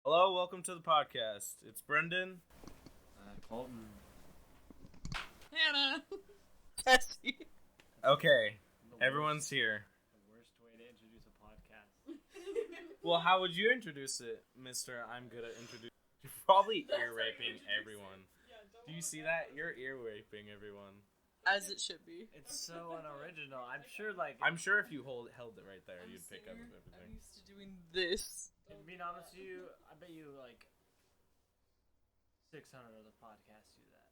Hello, welcome to the podcast. It's Brendan. Colton. Hannah. Tessie. Okay, The everyone's here. The worst way to introduce a podcast. Well, how would you introduce it, Mister? I'm good at introducing. You're probably ear raping everyone. Do you see that? You're ear raping everyone. As it should be. It's so unoriginal. I'm sure, I'm sure if you held it right there, I'm you'd pick up I'm everything. used to doing this. And being honest with you, I bet you 600 other podcasts do that.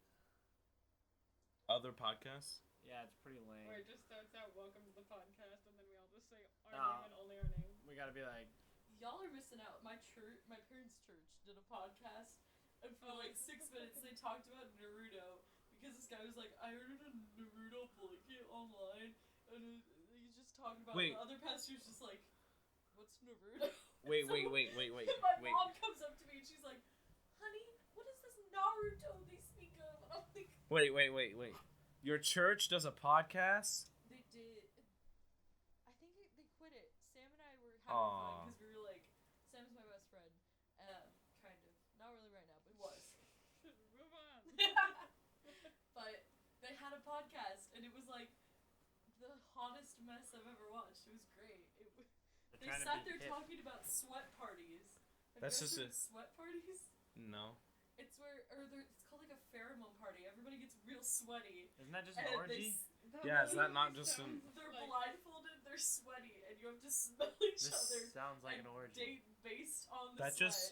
Other podcasts? Yeah, it's pretty lame. Where it just starts out, welcome to the podcast, and then we all just say our No. name and only our name. We gotta be like, Y'all are missing out. My parents' church did a podcast, and for like 6 minutes they talked about Naruto because this guy was like, I ordered a Naruto blanket online, and he's just talking about. Wait. The other pastor's just like, what's Naruto? Wait. My mom comes up to me and she's like, honey, what is this Naruto they speak of? And I'm like, Wait. Your church does a podcast? they did. I think they quit it. Sam and I were having Aw. fun because we were like, Sam's my best friend. Kind of. Not really right now, but was. Move on. But they had a podcast, and it was like the hottest mess I've ever watched. It was great. They trying to sat be there hip. talking about sweat parties. Have That's you just guys heard of sweat parties? No. It's it's called like a pheromone party. Everybody gets real sweaty. isn't that just an and orgy? Yeah, is that not just an... They're Like- blindfolded, they're sweaty, and you have to smell each This other. sounds like and an orgy. date based on the That sweat. just...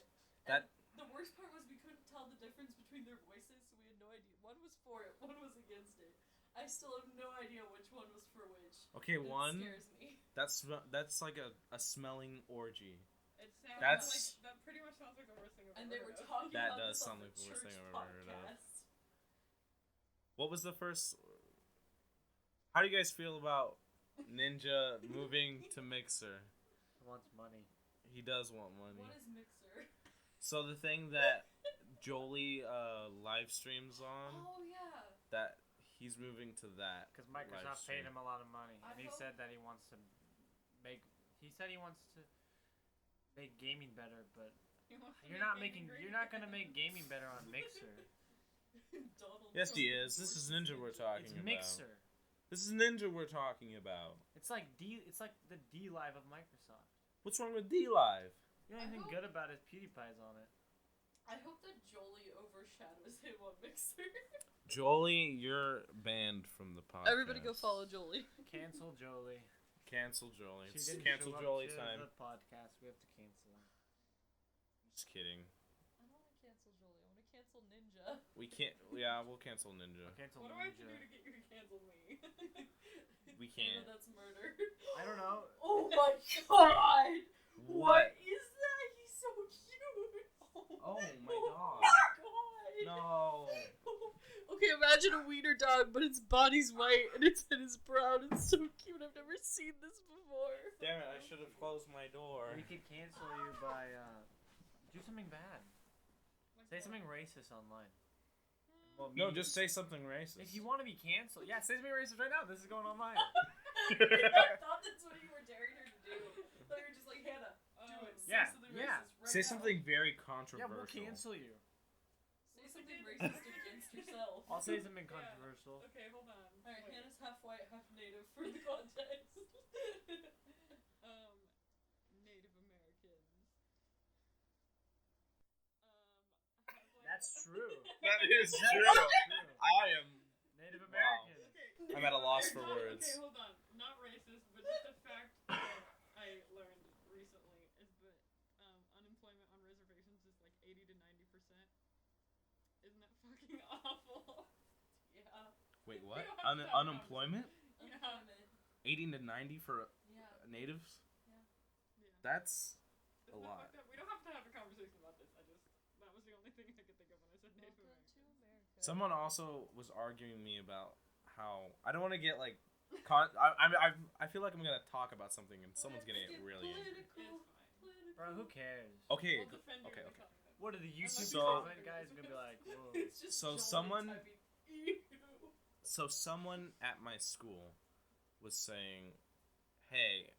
And That... the worst part was we couldn't tell the difference between their voices, so we had no idea. One was for it, one was against it. I still have no idea which one was for which. Okay, It one... scares me. That's like a smelling orgy. It sounds That's- like, that pretty much sounds like the worst thing I've And ever they were heard of. talking That about does this on sound like the worst church thing I've ever heard of. podcast. What was the first... How do you guys feel about Ninja moving to Mixer? He wants money. He does want money. What is Mixer? So the thing that Jolie live streams on, Oh yeah. that he's moving to that. Because live Microsoft stream. paid him a lot of money. I And he hope- said that he wants to make... He said he wants to make gaming better, but He wants to you're make not gaming great. you're not gonna make gaming better on Mixer. Donald Yes, he Trump is. This is endorsed Ninja we're talking It's about. Mixer. This is Ninja we're talking about. It's like the D Live of Microsoft. What's wrong with D Live? The only I thing hope- good about it is PewDiePie's on it. I hope that Jolie overshadows him on Mixer. Jolie, you're banned from the podcast. Everybody go follow Jolie. Cancel Jolie. Cancel Jolie. She It's didn't cancel show up Jolie to time. the podcast. We have to cancel her. Just kidding. I don't want to cancel Jolie. I want to cancel Ninja. We can't. Yeah, we'll cancel Ninja. I'll cancel What do I have to do Ninja. to get you to cancel me? We Hannah, can't. that's murder. I don't know. Oh my god! What? is that? He's so cute! Oh my god. god! No. Okay, imagine a wiener dog, but its body's white and its head is brown. It's so cute. I've never seen this before. Damn it! I should have closed my door. We could cancel you by do something bad. Say something racist online. Well, No, me- just say something racist. If you want to be canceled, yeah, say something racist right now. This is going online. I thought that's what you were daring her to do. I thought you were just like, Hannah, do it. Say Yeah, something yeah. racist right Say now. something very Yeah, controversial. we'll cancel you. Say something racist against yourself. I'll say something Yeah. controversial. Okay, hold on. Alright, Wait. Hannah's half white, half native for the context. Native Americans. I have, like, That's true. That is That's true. true. I am. Native Wow. American. Okay. I'm at a loss for Not- words. Okay, hold on. Not racist, but just a fact that I learned recently is that unemployment on reservations is like 80 to 90%. Isn't that fucking awful? Yeah. Wait, what? We don't have to have a Unemployment? Yeah. Unemployment. 80 to 90 for Yeah. natives? Yeah. That's a Isn't that lot. fucked up? We don't have to have a conversation about this. That was the only thing I could think of when I said Native Welcome American. to America. Someone also was arguing me about how I don't want to get like. I feel like I'm gonna talk about something and someone's gonna get really angry. It's fine. Bro, who cares? Okay, I'll defend you okay, every okay. time. What are the YouTube So- comment guys gonna be like? Whoa. It's just So Jolie someone- typing, "Ew." So someone at my school was saying, "Hey,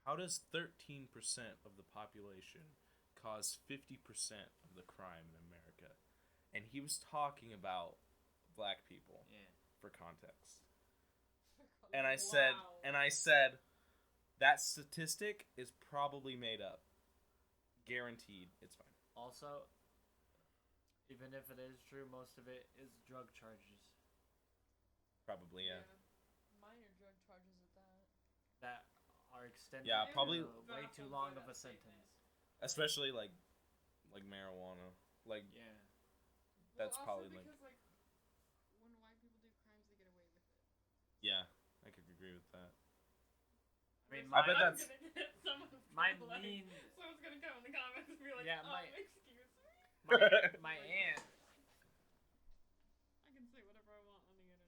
how does 13% of the population cause 50% of the crime in America. And he was talking about black people Yeah. for context. And I said, that statistic is probably made up. Guaranteed, it's fine. Also, even if it is true, most of it is drug charges Probably, yeah. Minor drug charges at that. that are extended. Yeah, to probably- way too long of a sentence. Especially like marijuana. Like Yeah. that's also probably because, like, when white people do crimes, they get away with it. yeah, I could agree with that. I mean, I bet my- that's- Gonna get someone My to, like, mean, someone's gonna come in the comments and be like, Yeah, my- excuse me. my aunt. I can say whatever I want on the internet.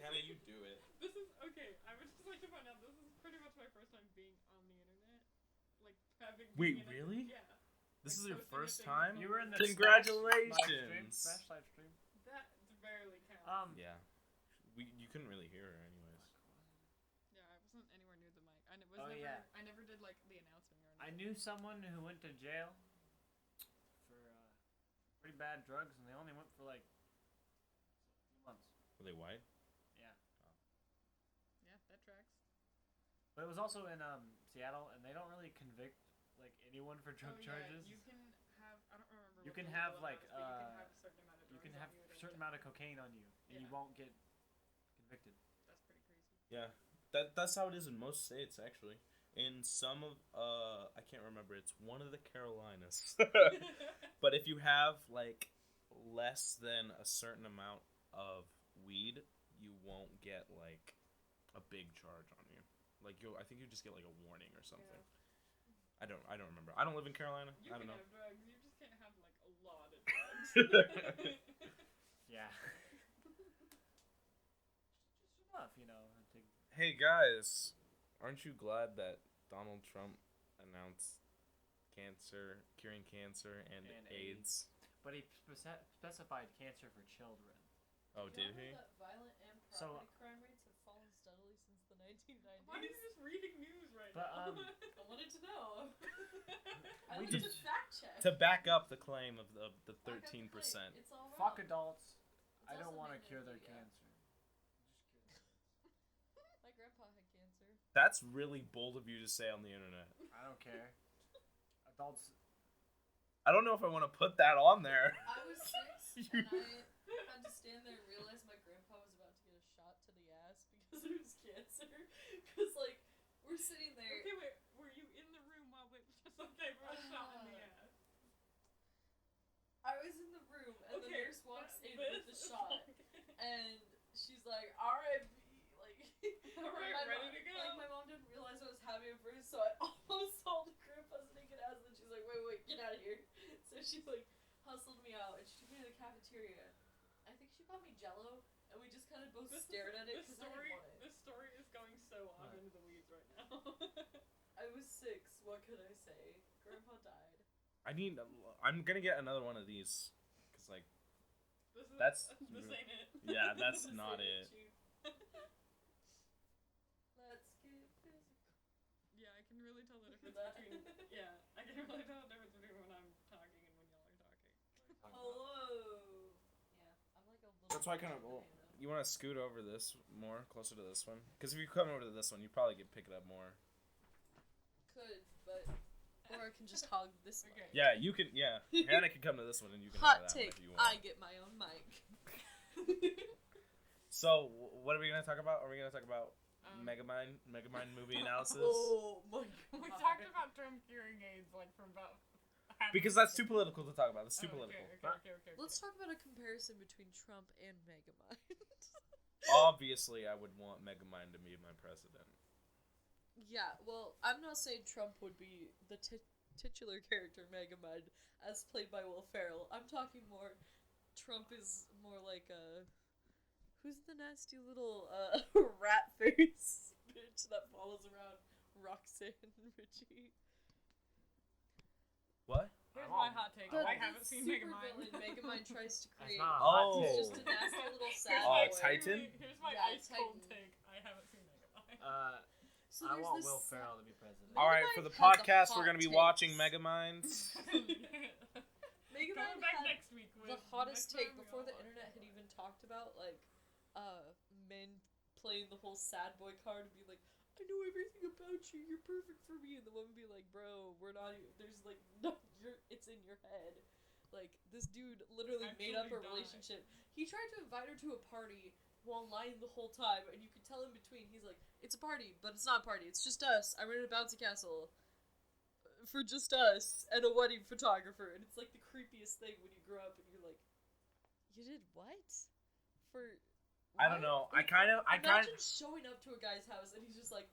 Hannah, you do it. This is okay. I would just like to point out this is pretty much my first time being on the internet. Like having. Wait, being in a- really? Yeah. This is Like, your posting a first thing time? You were in the Congratulations. Smash live stream. That barely counts. Yeah. You couldn't really hear her anyways. Yeah, I wasn't anywhere near the mic. I Oh, never. yeah. I never did like the announcing or I anything. knew someone who went to jail for pretty bad drugs, and they only went for like a few months. Were they white? Yeah, Yeah, that tracks. but it was also in Seattle, and they don't really convict like anyone for drug Oh, charges. Yeah, you can have. I don't remember. You what can the have, legal like, amount is, but you can have a certain amount of drugs. You can on have you a at certain any amount of time. cocaine on you, and you Yeah. won't get convicted. That's pretty crazy. Yeah. That's how it is in most states actually. In some of I can't remember, it's one of the Carolinas. But if you have like less than a certain amount of weed, you won't get like a big charge on you. Like I think you just get like a warning or something. Yeah. I don't remember. I don't live in Carolina. You I don't can know. have drugs. You just can't have like a lot of drugs. Yeah. Just enough, you know. To... Hey guys, aren't you glad that Donald Trump announced curing cancer and And AIDS? But he specified cancer for children. Oh, did he? That violent and So- property crime rates have fallen steadily since the 1990s. Why are you just reading news right But, now? I wanted to know. I We wanted just- to fact check. To back up the claim of the Back up the 13%. claim. It's all wrong. Fuck adults. It's I don't also want to made cure in their India. cancer. Just cure them. My grandpa had cancer. That's really bold of you to say on the internet. I don't care. Adults. I don't know if I want to put that on there. I was 6 You- and I had to stand there and realize my grandpa was about to get a shot to the ass because of his cancer. Because, like, we're sitting there. Okay, wait. Were you in the room while they just okay for a shot in the ass? I was in the room and the Okay, nurse walks but in with the this is shot. okay. And she's like, R.I.P. Like, Alright, my ready mom, to go. Like, my mom didn't realize I was having it first, so I almost saw the grandpa's naked ass, and she's like, wait, get out of here. So she, like, hustled me out, and she took me to the cafeteria. I think she bought me Jell-O, and we just kind of both stared at it This because I story, didn't want it. this story is going so off into the weeds right now. I was 6. What could I say? Grandpa died. I'm gonna get another one of these. Cause like, This is, That's- this ain't it. yeah, that's This not ain't it. you. Let's get physical. Yeah, I can really tell the difference That- between. Yeah, I can really tell the difference between when I'm talking and when y'all are talking. Hello. Yeah, I'm like a little. That's why I kind of. banana. You want to scoot over this more, closer to this one? Because if you come over to this one, you probably could pick it up more. Could, but or I can just hog this one. Okay. Yeah, you can. Yeah, Hannah can come to this one, and you can Hot have that take. one if you want. I get my own mic. So, what are we gonna talk about? Are we gonna talk about Um, Megamind movie analysis? Oh my We god. talked about Trump curing AIDS like from about. Because that's too political to talk about. That's too Oh, political. Okay. Let's talk about a comparison between Trump and Megamind. Obviously, I would want Megamind to be my president. Yeah, well, I'm not saying Trump would be the titular character Megamind as played by Will Ferrell. I'm talking more. Trump is more like a. Who's the nasty little rat face bitch that follows around Roxanne Ritchie? What? Here's I'm my on- hot take. The- I haven't seen super Megamind. villain Megamind tries to That's create. not a Oh. hot He's take. just a nasty little sad Oh, boy. Titan? Here's my Yeah, ice cold Titan. take. I haven't seen Megamind. So I there's want this Will sa- Ferrell to be president. All right, Megamind for the had the podcast, we're hot gonna be takes. watching Megaminds. Megamind Coming back had next week with the hottest next take time we before all the watch internet had Megaminds. even talked about like men playing the whole sad boy card and be like, I know everything about you, you're perfect for me, and the woman be like, bro, we're not there's like no, it's in your head. Like, this dude literally made up a Actually died. relationship. He tried to invite her to a party while lying the whole time, and you could tell in between, he's like, it's a party, but it's not a party, it's just us. I rented a bouncy castle for just us and a wedding photographer, and it's like the creepiest thing when you grow up and you're like, you did what? For I don't know. what? Imagine showing up to a guy's house and he's just like,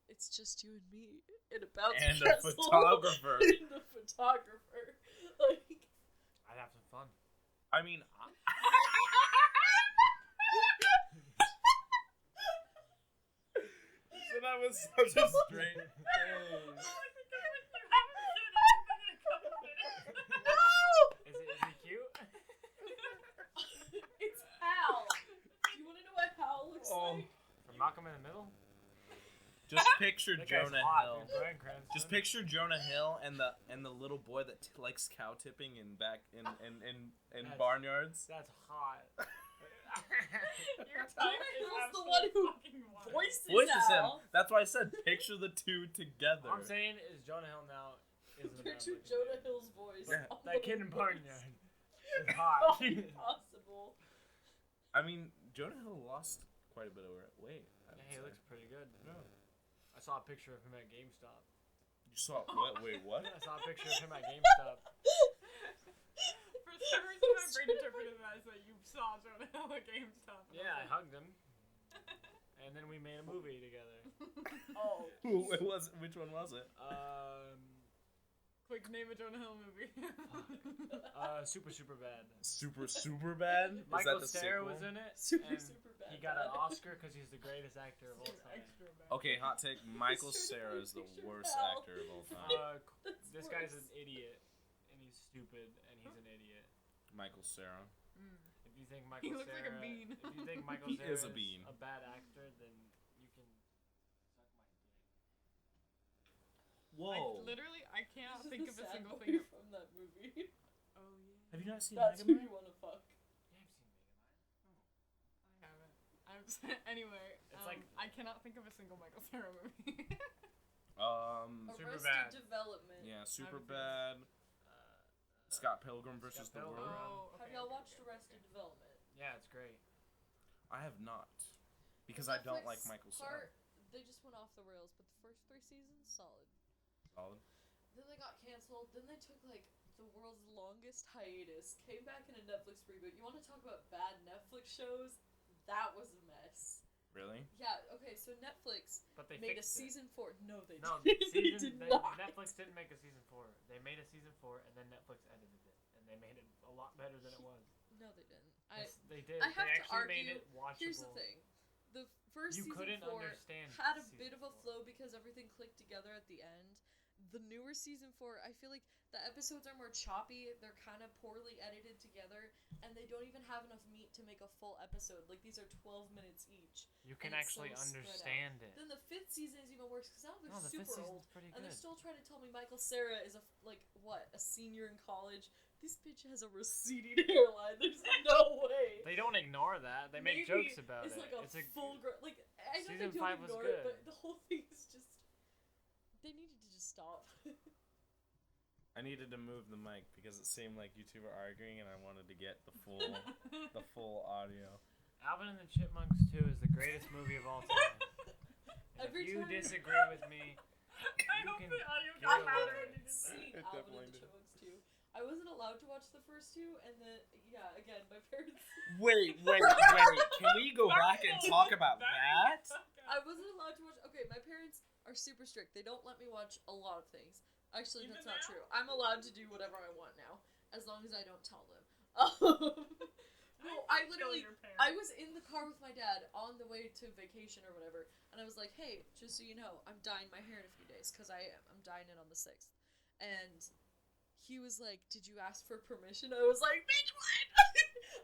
it's just you and me in a bouncy And a castle. photographer. And a photographer. Like, I'd have some fun. I mean, so that was such a straight thing. Is he cute? it's Hal. Do you want to know what Hal looks Oh. like? From Malcolm in the Middle? Just picture That guy's Jonah hot, Hill. dude. Bryan Cranston. Just picture Jonah Hill and the little boy that likes cow tipping in That's- barnyards. That's hot. Your Jonah type is Hill's the absolutely one who fucking wild. Voices him. Hal. That's why I said picture the two together. All I'm saying is Jonah Hill now is an Picture American. Jonah Hill's voice. Yeah. on That the kid in voice. Barnyard is hot. Impossible. I mean, Jonah Hill lost quite a bit of weight. I would Yeah, he say. looks pretty good. I saw a picture of him at GameStop. You saw what? Wait, what? I saw a picture of him at GameStop. For some reason, my brain interpreted that as that you saw Jonah Hill at GameStop. and Yeah, I was hugged him. And then we made a movie together. Oh. It was. Which one was it? Quick, name a Jonah Hill movie. Super bad. Super bad. Is Michael that the Cera sequel? was in it. Super, and super bad. He got an Oscar because he's the greatest actor of all Super time. extra bad. Okay, hot take. Michael Sure Cera is the picture worst Hal. actor of all time. That's This guy's an worse. idiot, and he's stupid, and he's an idiot. Michael Cera. If you think Michael looks like a Cera, bean. if you think Michael He Cera is a bean. a bad actor, then you can suck my dick. Whoa. I cannot This is think the of a sad single boy thing. from that movie. Oh yeah. Have you not seen That's who Megamind? you want to fuck. Yeah, I've seen Megamind. I haven't. Anyway, It's like- I cannot think of a single Michael Cera movie. Super Arrested bad. Development. Yeah, super Haven't seen bad. Scott Pilgrim versus the Scott Pilgrim. World. Oh, Have okay, y'all okay, watched okay, Arrested okay. Development? Yeah, it's great. I have not, because The I don't like Netflix Michael Cera. part, they just went off the rails, but the first 3 seasons, solid. Solid. Then they got canceled. Then they took like the world's longest hiatus. Came back in a Netflix reboot. You want to talk about bad Netflix shows? That was a mess. Really? Yeah. Okay. So Netflix But they made a fixed it. season 4. No, they No, didn't. They season, did not. Netflix didn't make a season 4. They made a season 4, and then Netflix edited it, and they made it a lot better than it was. No, they didn't. Yes, they did. I have they to actually made argue- it watchable. Here's the thing. The first You season couldn't 4 understand had a season bit of a 4. flow because everything clicked together at the end. The newer season 4, I feel like the episodes are more choppy. They're kind of poorly edited together, and they don't even have enough meat to make a full episode. Like, these are 12 minutes each. You can and it's actually so spread out. understand it. Then the 5th season is even worse because now they're No, the 5th super old. season's pretty And good. they're still trying to tell me Michael Cera is a senior in college. This bitch has a receding hairline. There's no way. They don't ignore that. They make Maybe jokes about it's it. like a It's a full like I know Season they don't 5 was ignore good. it, but the whole thing is just they needed to just stop. I needed to move the mic because it seemed like you two were arguing, and I wanted to get the full audio. Alvin and the Chipmunks 2 is the greatest movie of all time. And Every if you time- disagree with me, I You hope can the audio get I got away better with when you did that. seen It Alvin definitely and the did. Chipmunks too. I wasn't allowed to watch the first 2, and then again, my parents. Wait. Can we go back and talk about that? I wasn't allowed to watch. Okay, my parents are super strict. They don't let me watch a lot of things. Actually, Even that's not now? true. I'm allowed to do whatever I want now, as long as I don't tell them. No, I literally, I was in the car with my dad on the way to vacation or whatever, and I was like, hey, just so you know, I'm dyeing my hair in a few days, because I am. I'm dyeing it on the 6th. And he was like, did you ask for permission? I was like, bitch, what?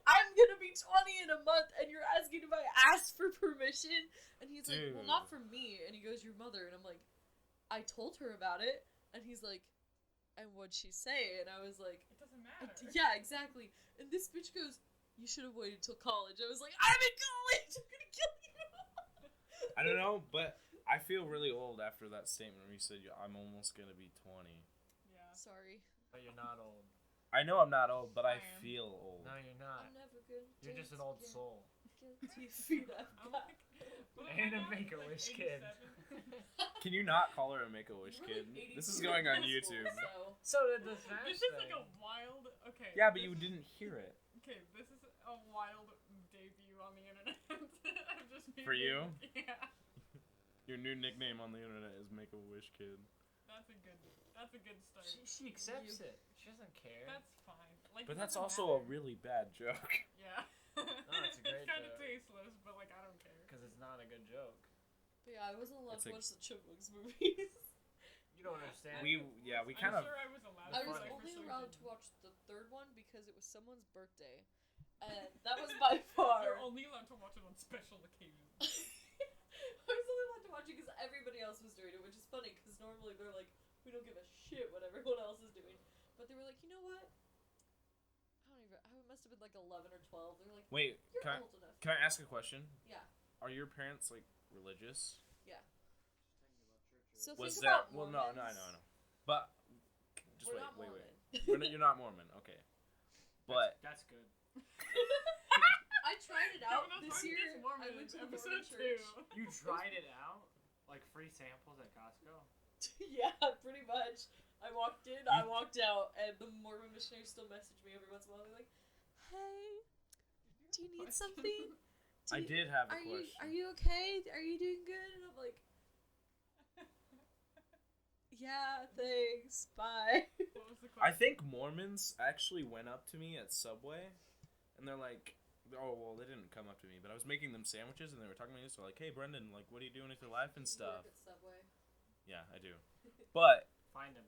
I'm gonna be 20 in a month, and you're asking if I asked for permission. And he's like, well, not from me. And he goes, your mother. And I'm like, I told her about it. And he's like, and what'd she say? And I was like, It doesn't matter. yeah, exactly. And this bitch goes, you should have waited till college. I was like, I'm in college. I'm gonna kill you. I don't know, but I feel really old after that statement where you said I'm almost gonna be 20. Yeah. Sorry. But you're not old. I know I'm not old, but I I am. feel old. No, you're not. I'm never good. You're just an old soul. Guilty feet I've I'm got. like, what am And I a now? Make-A-Wish Like kid. 87? Can you not call her a Make-A-Wish We're kid? like This is 82 going on in YouTube. school, So did the Smash This is thing. like a wild. Okay. Yeah, but this you is- didn't hear it. Okay, this is a wild debut on the internet. I'm just being For you? Yeah. Your new nickname on the internet is Make-A-Wish Kid. That's a good start. She accepts it. She doesn't care. That's fine. Like, But it that's doesn't also a matter. really bad joke. Yeah. it's a great It's kind of joke. tasteless, but like I don't care. Because it's not a good joke. But yeah, I wasn't allowed It's to a- watch the Chipmunks movies. You don't understand. We kind I'm of. sure I was allowed. I to, was like, only for allowed to certain. watch the third one because it was someone's birthday. And that was by far. You're only allowed to watch it on special occasions. I was only allowed to watch it because everybody else was doing it, which is funny because normally they're like, we don't give a shit what everyone else is doing. But they were like, you know what? I must have been like 11 or 12. They're like, Wait, you're can I, old enough. can I ask a question? Yeah. Are your parents like religious? So Was think there? about Well, Mormons. no, I know. But just We're wait, not wait. Mormon. You're not Mormon, okay? But That's good. I tried it out Kevin this Osborne year. gets Mormon I went to the episode Mormon church. 2. You tried it out? Like free samples at Costco? Yeah, pretty much. I walked in, I walked out, and the Mormon missionaries still message me every once in a while. They're like, "Hey, do you need something? I did have a Are question. you okay? Are you doing good?" And I'm like, "Yeah, thanks. Bye." What was the question? I think Mormons actually went up to me at Subway, and they're like, "Oh, well, they didn't come up to me, but I was making them sandwiches, and they were talking to me, so like, hey, Brendan, like, what are you doing with your life and stuff?" You work at Subway. Yeah, I do. But Find him.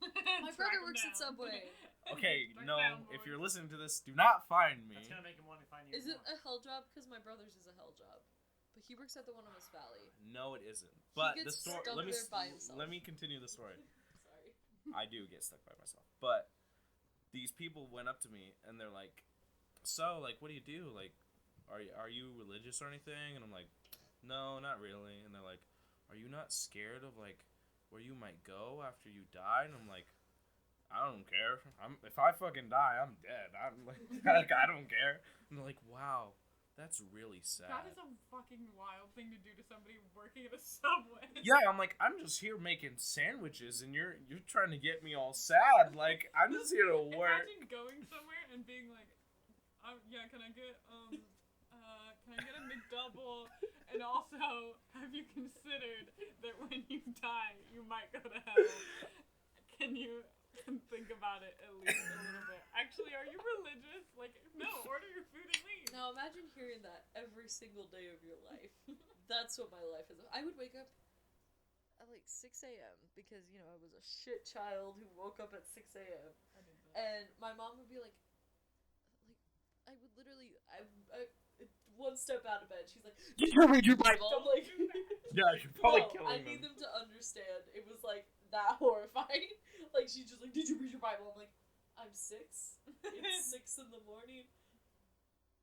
My Track brother him works at down. Subway. okay, Track no, down, if boys. you're listening to this, do not find me. That's gonna make him want to find you. Is it more. a hell job? Because my brother's is a hell job, but he works at the one on West Valley. No, it isn't. But the gets story. stuck Let me there by himself. let me continue the story. Sorry. I do get stuck by myself. But these people went up to me and they're like, "So, like, what do you do? Like, are you religious or anything?" And I'm like, "No, not really." And they're like, "Are you not scared of like where you might go after you die?" And I'm like, "I don't care. If I fucking die, I'm dead. I'm like I don't care." And they're like, "Wow, that's really sad." That is a fucking wild thing to do to somebody working at a Subway. Yeah, I'm like, I'm just here making sandwiches, and you're trying to get me all sad. Like, I'm just here to work. Imagine going somewhere and being like, yeah, can I get a McDouble? And also, have you considered that when you die, you might go to hell? Can you think about it at least a little bit? Actually, are you religious? Like, no, order your food and leave. Now imagine hearing that every single day of your life. That's what my life is. I would wake up at like 6 a.m. because, you know, I was a shit child who woke up at 6 a.m. I did that. And my mom would be like, I would literally, I one step out of bed, she's like, "Did you read your Bible?" I'm like, Yeah, you're probably no, killing I them. need them to understand. It was like that horrifying. Like, she's just like, "Did you read your Bible?" I'm like, I'm 6. It's 6 in the morning.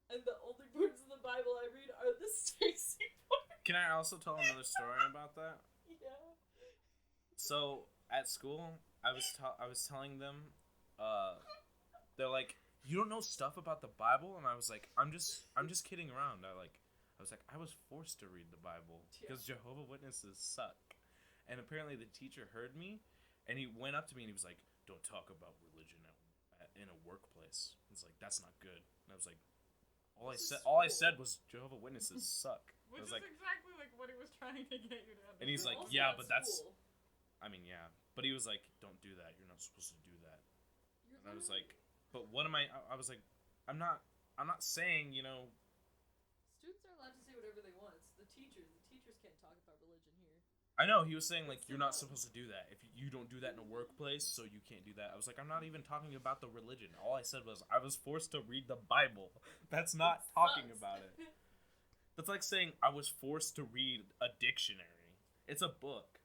And the only words in the Bible I read are the Stacy part. Can I also tell another story about that? Yeah. So at school, I was telling them, they're like, "You don't know stuff about the Bible?" And I was like, I'm just kidding around. I was like, I was forced to read the Bible because Jehovah's Witnesses suck. And apparently the teacher heard me, and he went up to me and he was like, "Don't talk about religion in a workplace." It's like, that's not good. And I was like, all I said was Jehovah's Witnesses suck. I Which was is like, exactly like what he was trying to get you to understand. and he's like, Also "Yeah, at but that's." school. I mean, yeah, but he was like, "Don't do that. You're not supposed to do that." You're And I was literally- like, "But what am I?" I was like, I'm not saying, you know." Students are allowed to say whatever they want. It's the teachers. The teachers can't talk about religion here. I know, he was saying, like, you're not supposed to do that. If you don't do that in a workplace, so you can't do that. I was like, I'm not even talking about the religion. All I said was, I was forced to read the Bible. That's not talking Sucks. about it. That's like saying, I was forced to read a dictionary. It's a book.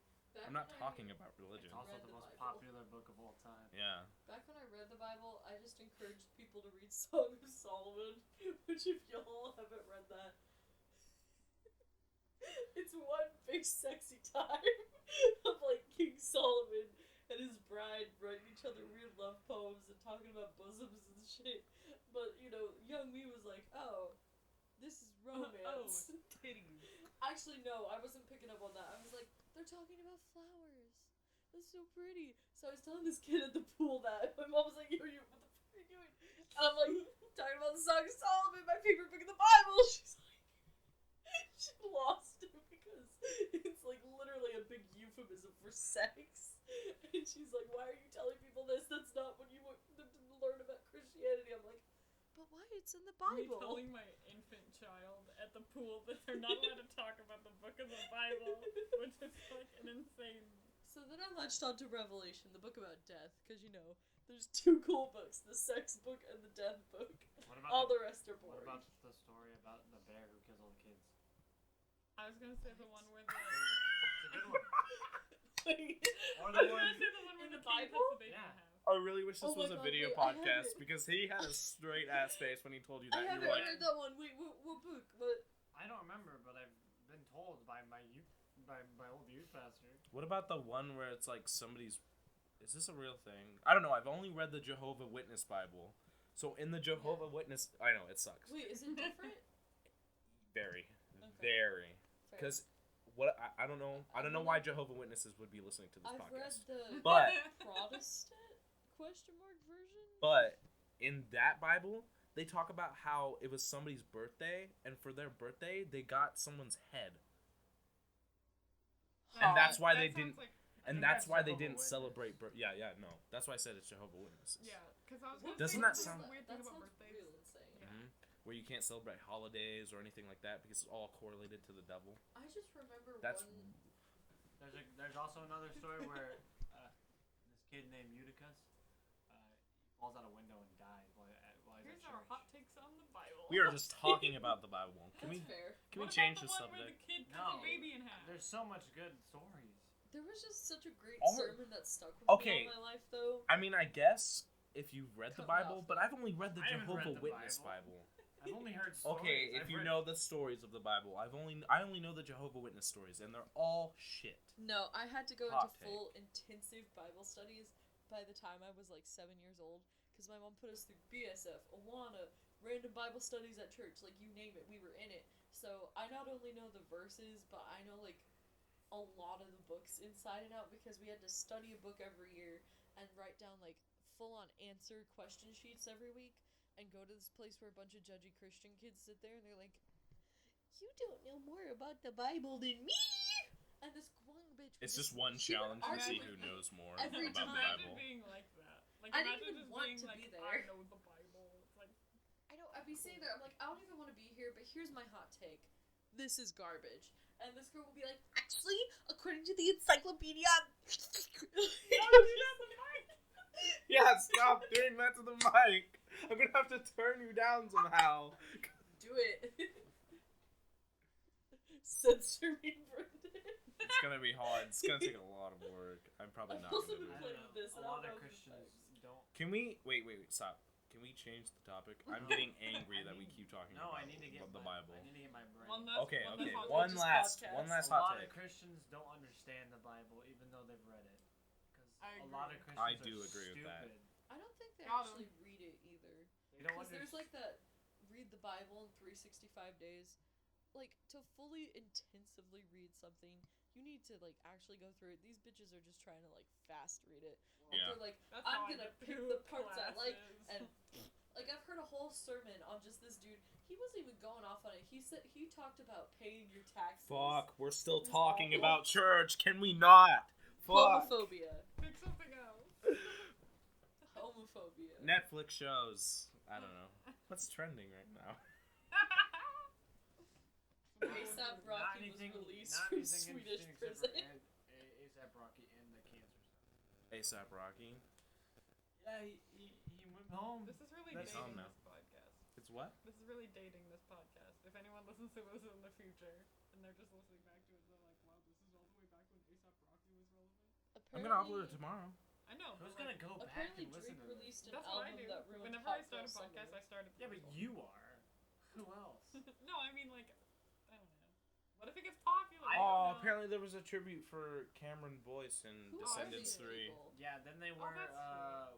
I'm not talking about religion. It's also read the the most Bible. popular book of all time. Yeah. Back when I read the Bible, I just encouraged people to read Song of Solomon, which if y'all haven't read that, it's one big sexy time of like King Solomon and his bride writing each other weird love poems and talking about bosoms and shit. But you know, young me was like, oh, this is romance. titties. Actually, no, I wasn't picking up on that. I was like, they're talking about flowers. That's so pretty. So I was telling this kid at the pool that my mom was like, yo, what the fuck are you doing? And I'm like, talking about the Song of Solomon, my favorite book in the Bible. She's like, she lost it because it's like literally a big euphemism for sex. And she's like, why are you telling people this? That's not what you want them to learn about Christianity. I'm like, but why? It's in the Me Bible. telling my infant child at the pool that they're not allowed to talk about the book of the Bible, which is like an insane. So then I latched on to Revelation, the book about death, because you know, there's two cool books, the sex book and the death book. What about All the rest are what boring. about the story about the bear who kills all the kids? I was gonna say the one where the. It's a good one. Wait. Or I the was one. gonna say the one where In the the king Bible? puts the baby Yeah. in half. I really wish this Oh my was a God, video wait, I have podcast it. because he had a straight ass face when he told you that. I You haven't were like, read that one. Wait, what book? What? I don't remember, but I've been told by my old youth pastor. what about the one where it's like somebody's. Is this a real thing? I don't know. I've only read the Jehovah Witness Bible. So in the Jehovah Witness. I know, it sucks. Wait, is it different? Very. Okay. Very. Fair. Because. What I don't know. I don't know why Jehovah Witnesses would be listening to this I've read podcast. the But Protestant version. But in that Bible, they talk about how it was somebody's birthday, and for their birthday, they got someone's head, and that's why That they sounds didn't. like- And think that's that's why they Jehovah didn't Witness. celebrate. No, that's why I said it's Jehovah Witnesses. Yeah, because I was What gonna Doesn't say that the sound- weird That thing about sounds birthdays. real insane. Yeah. Where you can't celebrate holidays or anything like that because it's all correlated to the devil. I just remember That's one. There's also another story where this kid named Eutychus falls out a window and dies while he's Here's at our church. hot takes on the Bible. we are just talking about the Bible. Can That's we fair. can we What change the about the one where subject? the kid cut No. the baby in half? There's so much good stories. There was just such a great All- sermon that stuck with Okay. me all my life, though. I mean, I guess if you've read the Cut me Bible, off. but I've only read the I haven't read Jehovah the Witness Bible. Bible. I've only heard stories. Okay, if I've you read- know the stories of the Bible, I only know the Jehovah Witness stories, and they're all shit. No, I had to go Hot into full intensive Bible studies by the time I was like 7 years old, because my mom put us through BSF, Awana, random Bible studies at church, like you name it, we were in it. So I not only know the verses, but I know like a lot of the books inside and out because we had to study a book every year and write down like full on answer question sheets every week and go to this place where a bunch of judgy Christian kids sit there and they're like, you don't know more about the Bible than me! And this one bitch. It's would just one she would challenge to see argue who with me knows more every about the time. Bible. Being like that. Like, I didn't imagine even just want being to like, be I there. know the Bible. It's like, I know, I'd be sitting there, I'm like, I don't even want to be here, but here's my hot take. This is garbage. And this girl will be like, actually, according to the encyclopedia. Yeah, stop doing that to the mic. I'm gonna have to turn you down somehow. Do it. Censor me, Brendan. It's gonna be hard. It's gonna take a lot of work. I'm probably not Also, gonna do I it. Play don't with this, know. and A I'll lot of know the Christians types. don't. Can we wait, stop. Can we change the topic? I'm getting angry that we keep talking No, about I need to get the my, Bible. I need to get my brain. one last, Okay, one okay. last hot One take. last podcast. A hot lot of take. Christians don't understand the Bible even though they've read it. Because I a lot of agree. Christians I do are agree with that. stupid. I don't think they Got 'em. actually read it either. They don't Because there's understand. like that read the Bible in 365 days. Like, to fully intensively read something, you need to, like, actually go through it. These bitches are just trying to, like, fast read it. Yeah. They're like, That's I'm how I gonna get pick through the parts I like, classes. and, like, I've heard a whole sermon on just this dude. He wasn't even going off on it. He said, he talked about paying your taxes. Fuck, we're still It's talking awful. about church. Can we not? Fuck. Homophobia. Pick something else. Homophobia. Netflix shows. I don't know. What's trending right now? A$AP Rocky was released not from anything Swedish interesting except prison. for A$AP Rocky and the cancer stuff. A$AP Rocky. Yeah, he went home. This is really That's dating home now. this podcast. It's what? This is really dating this podcast. If anyone listens to this in the future and they're just listening back to it, they're like, wow, this is all the way back when A$AP Rocky was relevant. I'm gonna upload it tomorrow. I know. Who's but, gonna like, go back Apparently and listen Drake to this? released an That's what I album do. that ruined Whenever Hot I start a Girl podcast, Summer. I start it. Yeah, but you are. Who else? No, I mean like, I don't know. What if it gets popular? I Oh, don't know. apparently there was a tribute for Cameron Boyce in Who Descendants are these 3. people? Yeah, then they wear that's a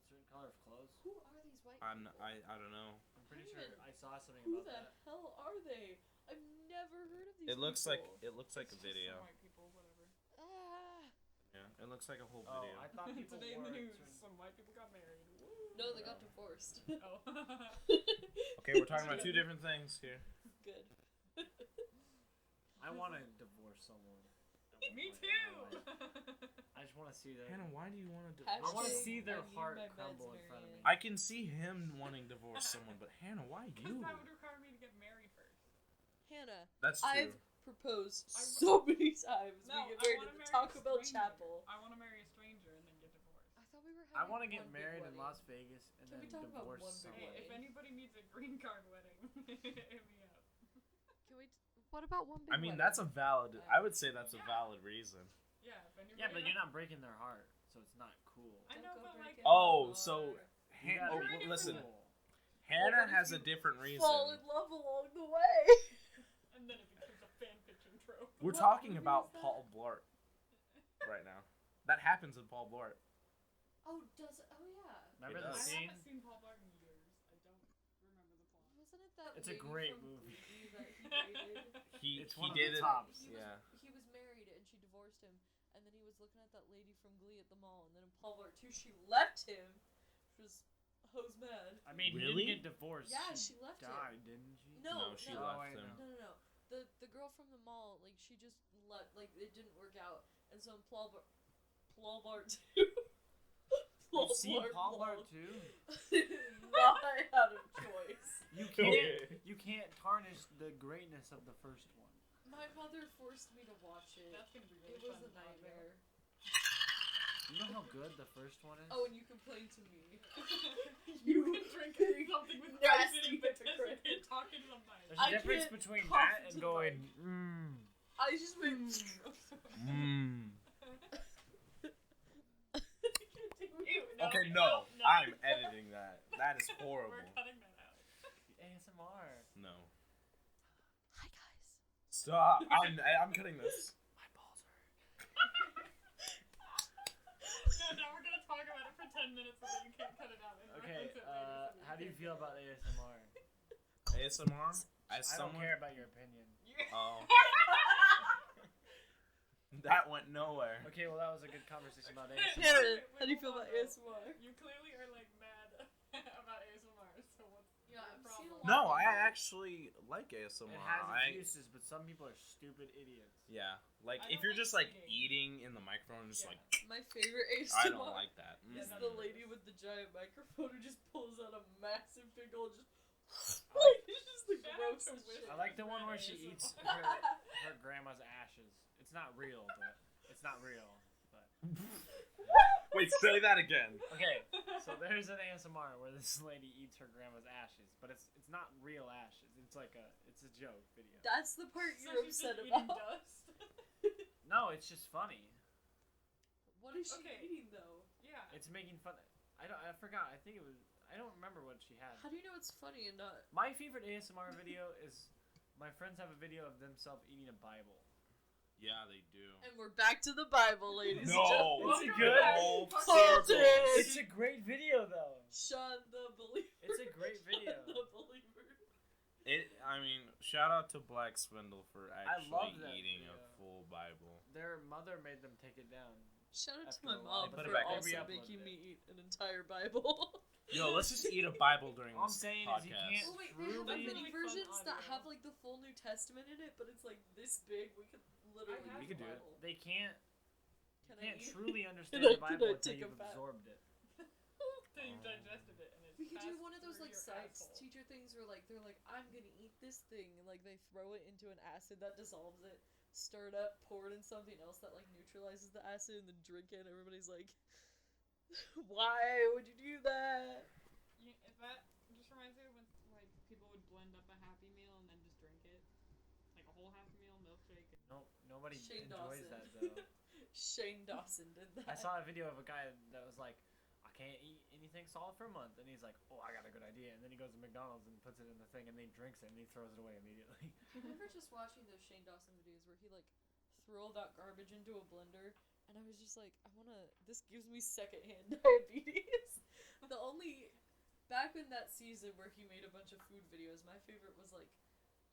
certain color of clothes. Who are these white I people? don't know. I'm pretty How do sure you I saw something Who about the that. hell are they? I've never heard of these It looks like people. a It's just video. some white people, whatever. Ah. Yeah, it looks like a whole Oh, video. I thought people Today in wore the news, certain- some white people got married. Woo. No, they got No. divorced. Oh. Okay, we're talking about two different things here. Good. I want to divorce someone. at one Me point in my too. life. I just want to see their. Hannah, why do you want to I divorce? want to Hashtag see their I need heart my meds, crumble in front of me. Marianne. I can see him wanting to divorce someone, but Hannah, why Because you? that would require me to get married first. Hannah, That's true. I've proposed I- so many times. No, we get I married wanna at the marry Taco a Bell stranger. Chapel. I want to marry a stranger and then get divorced. I thought we were I having want to get one big married in wedding. Las Vegas and Can we then talk about divorce one big someone. Hey, if wedding? anybody needs a green card wedding, hit me up. Can we? What about one big I mean, wedding? that's a valid. I would say that's a Yeah. valid reason. Yeah, if anybody. Yeah, but you're not breaking their heart, so it's not cool. I Don't know, go but like. breaking Oh, my so heart. You Han- gotta oh, be listen, cool. Hannah if has a you different reason. fall in love along the way. And then it becomes a fanfiction trope. We're What talking movie about is that? Paul Blart right now. That happens in Paul Blart. Oh, does it? Oh yeah. Remember It the does. I scene? haven't seen Paul Blart in years. I don't remember the plot. Wasn't it that? It's a lady great from movie. Glee that he dated? It's He one of did the it. tops. Yeah. He was married and she divorced him, and then he was looking at that lady from Glee at the mall, and then in Paul Blart 2 she left him, which was Hose mad. I mean, Really? he didn't get divorced. Yeah, she she left died, him. didn't she? No, No, she no. Oh, left I him. know. No. The girl from the mall, like she just left, like it didn't work out, and so in Paul Blart 2. You've seen Paul Blart too? Not out of choice. You can't tarnish the greatness of the first one. My mother forced me to watch it. That's gonna be It really was fun a to talk about. nightmare. You know how good the first one is? Oh, and you complained to me. You can drink something with nasty acid but hypocrite. you can't talk into the mic. There's a I difference can't between cough that and into the going, I just went. Mm. Ew, Okay, no, I'm editing that. That is horrible. We're cutting that out. ASMR. No. Hi guys. Stop. I'm cutting this. My balls hurt. No, we're gonna talk about it for 10 minutes so that you can't cut it out. And Okay, reference it later so how do you can- feel about ASMR? ASMR? As I don't someone. care about your opinion. Oh. That went nowhere. Okay, well that was a good conversation about Hannah, ASMR. how do you feel about hold on, ASMR? You clearly are like mad about ASMR, so what's Yeah, the I've problem? seen a lot. No, I actually like ASMR. It has I, its uses, but some people are stupid idiots. yeah, like I if don't you're like just like eating. eating in the microphone, just Yeah. like My favorite I ASMR don't like that. is Yeah, the that's lady gross. with the giant microphone who just pulls out a massive big old just. I like- it's just the Shout out to grossest Wiz. shit. I like the one where she ASMR. eats her grandma's ashes. It's not real, but it's not real. But Wait, say that again. okay, so there's an ASMR where this lady eats her grandma's ashes, but it's not real ashes. It's like it's a joke video. That's the part So you're she's upset just eating about. dust? No, it's just funny. What is she Okay. eating though? Yeah. It's making fun. I forgot. I think it was. I don't remember what she had. How do you know it's funny and not? My favorite ASMR video is my friends have a video of themselves eating a Bible. Yeah, they do. And we're back to the Bible, ladies and No, gentlemen. It's a good- Full Culted. circle. It's a great video though. Sean the Believer. It's a great video. Sean the Believer. I mean, shout out to Black Swindle for actually love that eating a video. full Bible. Their mother made them take it down. Shout out to After my a while, mom they put for it back up. also Re-uploaded making it. me eat an entire Bible. Yo, let's just eat a Bible during All I'm this saying podcast. is you can't Oh wait, they have truly. mini Really fun versions that audio. have like the full New Testament in it, but it's like this big. We could literally. I have eat We could the do it. Bible. They can't Can I can't eat it? truly understand Can I- the Bible can I until take a you've bite? absorbed it. So you've digested it and it's could do pass one of those through like your science asshole. teacher things where like they're like, I'm gonna eat this thing, and like they throw it into an acid that dissolves it, stir it up, pour it in something else that like neutralizes the acid, and then drink it. Everybody's like, why would you do that? That just reminds me of when like people would blend up a Happy Meal and then just drink it, like a whole Happy Meal milkshake. Nobody Shane enjoys Dawson. that though. Shane Dawson did that. I saw a video of a guy that was like, I can't eat anything solid for a month, and he's like, oh, I got a good idea, and then he goes to McDonald's and puts it in the thing, and then he drinks it, and he throws it away immediately. I remember just watching those Shane Dawson videos where he like threw all that garbage into a blender, and I was just like, this gives me secondhand diabetes. The only, back in that season where he made a bunch of food videos, my favorite was like,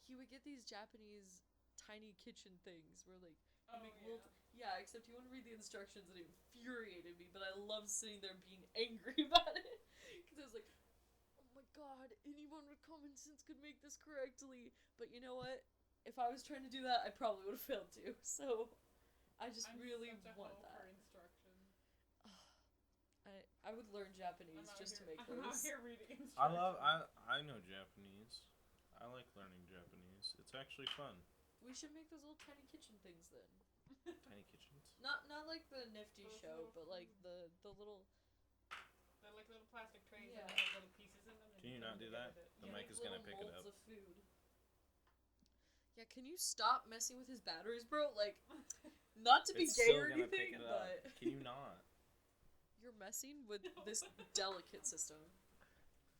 he would get these Japanese tiny kitchen things where like, you Oh, make yeah. little, yeah, except you want to read the instructions and it infuriated me, but I loved sitting there being angry about it. Because I was like, oh my god, anyone with common sense could make this correctly. But you know what? If I was trying to do that, I probably would have failed too. So, I just I'm really such a want hoe that. for instructions. I would learn Japanese I'm out just to here- make I'm out those. here reading instructions. I know Japanese. I like learning Japanese. It's actually fun. We should make those little tiny kitchen things then. Tiny kitchens. Not like the Nifty Those show, little but like food. the little They're like little plastic trays Yeah. and they have little pieces in them. And Can you put not them do together that? to- The yeah, mic like is gonna little pick it molds up. of food. Yeah, can you stop messing with his batteries, bro? Like, not to be It's gay still or gonna pick anything, it up. but Can you not? you're messing with this delicate system.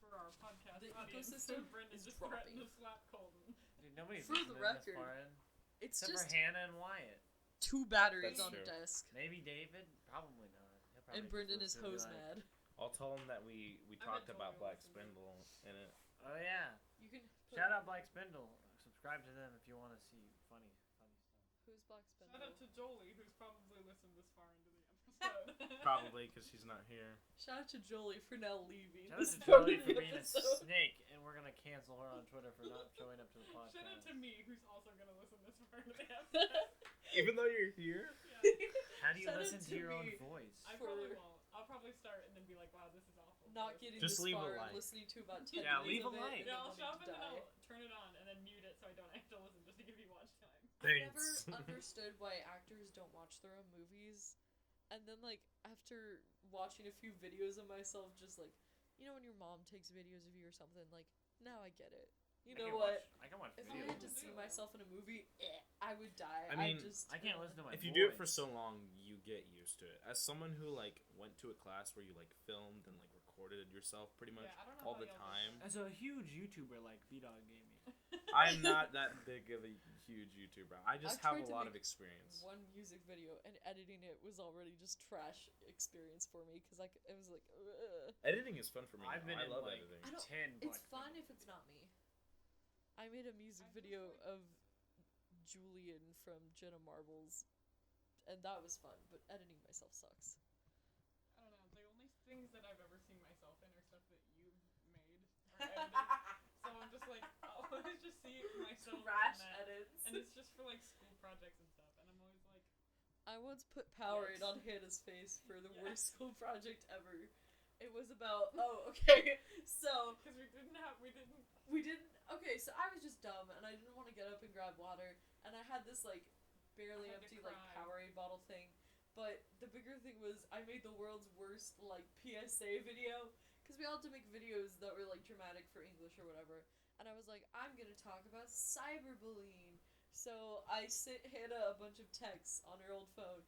For our podcast The audience, ecosystem Brendan is just threatened dropping. to slap Colton. Dude, nobody's For the listening this record, far in, It's except just for Hannah and Wyatt. 2 batteries That's on a true. desk, Maybe David, probably not. He'll probably and just Brendan is listen and be hose like, mad. I'll tell them that we I talked bet about Tori Black listens. Spindle in it. Oh yeah, You can put, shout out Black Spindle. Subscribe to them if you want to see funny stuff. Who's Black Shout out Spindle? to Jolie, who's probably listened this far into the episode. Probably because she's not here. Shout out to Jolie for now leaving. Shout out the to start of Jolie the for being a episode. snake, and we're gonna cancel her on Twitter for not showing up to the podcast. Shout out to me, who's also gonna listen this far into the episode. Even though you're here. Yeah. How do you Shout out listen to your own me. voice? I For- probably won't. I'll probably start and then be like, wow, this is awful. Not getting Just this leave a far like. and listening to about 10 Yeah, minutes leave a of it like. and Yeah, then I'll wanting shop to and then die. I'll turn it on and then mute it so I don't have to listen just to give you watch time. I never Thanks. understood why actors don't watch their own movies. And then, like, after watching a few videos of myself, just like, you know, when your mom takes videos of you or something, like, now I get it. You I know can what? I can watch If I videos. had to see myself in a movie, I would die. I mean, I can't listen to my If you do it for voice. so long, you get used to it. As someone who like went to a class where you like filmed and like recorded yourself pretty much Yeah, I don't know all how the y'all do time. As a huge YouTuber like B-Dog Gaming. I'm not that big of a huge YouTuber. I just I have tried a to lot of make experience. one music video, and editing it was already just trash experience for me because like it was like, ugh. Editing is fun for me. I've now. been I in love like editing. I don't- 10 It's Black fun Spindle if it's videos. not me. I made a music I just video like- of Julian from Jenna Marbles, and that was fun. But editing myself sucks. I don't know. The only things that I've ever seen myself in are stuff that you made or edited. So I'm just like, I'll always just see myself Trash in that. edits. And it's just for like school projects and stuff. And I'm always like, I once put Powerade Yes. on Hannah's face for the worst Yes. school project ever. It was about okay, so because we didn't. okay, so I was just dumb and I didn't want to get up and grab water, and I had this like barely I had to empty like cry. Powerade bottle thing. But the bigger thing was I made the world's worst like PSA video because we all had to make videos that were like dramatic for English or whatever. And I was like, I'm gonna talk about cyberbullying. So I sent Hannah a bunch of texts on her old phone.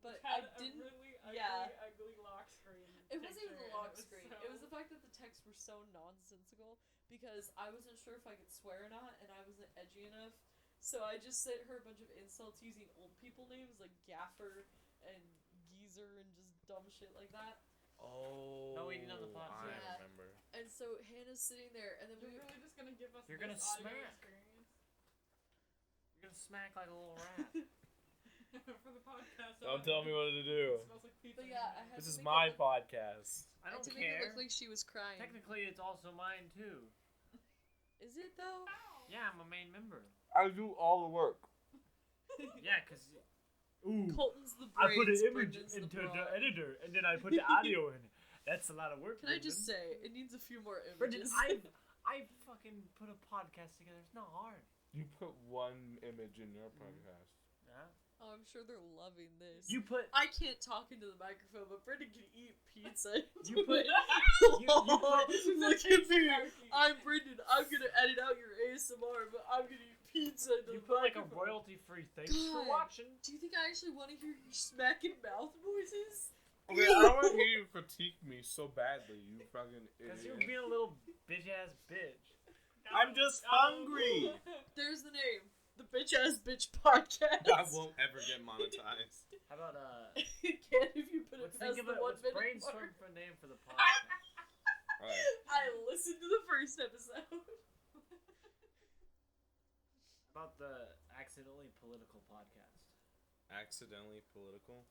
But I Had didn't. a really ugly, yeah. ugly lock screen. It wasn't even picture, the and lock was screen. so- It was the fact that the texts were so nonsensical because I wasn't sure if I could swear or not, and I wasn't edgy enough. So I just sent her a bunch of insults using old people names like Gaffer and Geezer and just dumb shit like that. Oh, No eating on the pot, I yeah. remember. And so Hannah's sitting there, and then You're we really just gonna give us You're this gonna audio smack. experience You're gonna smack like a little rat. for the podcast. Don't tell me what to It do. smells like pizza. But yeah, I had This to is make my it look, podcast. I I had don't to make it care. look like she was crying. Technically, it's also mine too. Is it though? Yeah, I'm a main member. I do all the work. Yeah, cause ooh, Colton's the I brains. put an image Brendan's the into the brawn. editor, and then I put the audio in, That's a lot of work. Can I just say, it needs a few more Brendan, images. I fucking put a podcast together. It's not hard. You put one image in your podcast. Yeah. Oh, I'm sure they're loving this. You put. I can't talk into the microphone, but Brendan can eat pizza. You put. Look at me. I'm Brendan. I'm gonna edit out your ASMR, but I'm gonna eat pizza into You the put like a microphone. royalty-free thanks for God. watching. Do you think I actually want to hear you smacking mouth noises? Okay, I don't want to hear you critique me so badly, you fucking Because you're idiot. being a little bitch-ass bitch. I'm just hungry. There's the name. The Bitch Ass Bitch Podcast. I won't ever get monetized. How about You can if you put it let's past think of the it. 1 Let's minute brainstorm mark. for a name for the podcast. Alright. I listened to the first episode. About the accidentally political podcast. Accidentally political?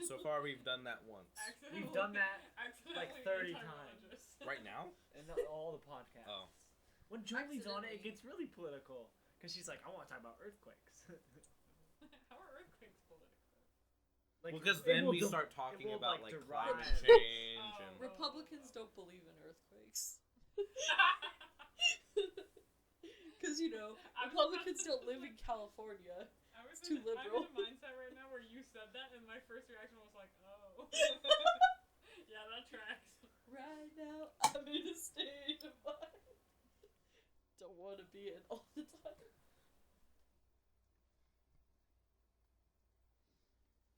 So far, we've done that once. We've done that like 30 times. Right now? And all the podcasts. Oh. When Julie's on it, Accidentally. it gets really political. Because she's like, I want to talk about earthquakes. How are earthquakes political? Like, Well, because it then will we de- start it talking will, about, like, derive- climate change Oh. and... Republicans don't believe in earthquakes. Because, you know, Republicans don't live in California. I was It's too liberal. I'm in a mindset right now where you said that, and my first reaction was like, oh. Yeah, that tracks. Right now, I'm in a state of mind. Don't want to be in all the time.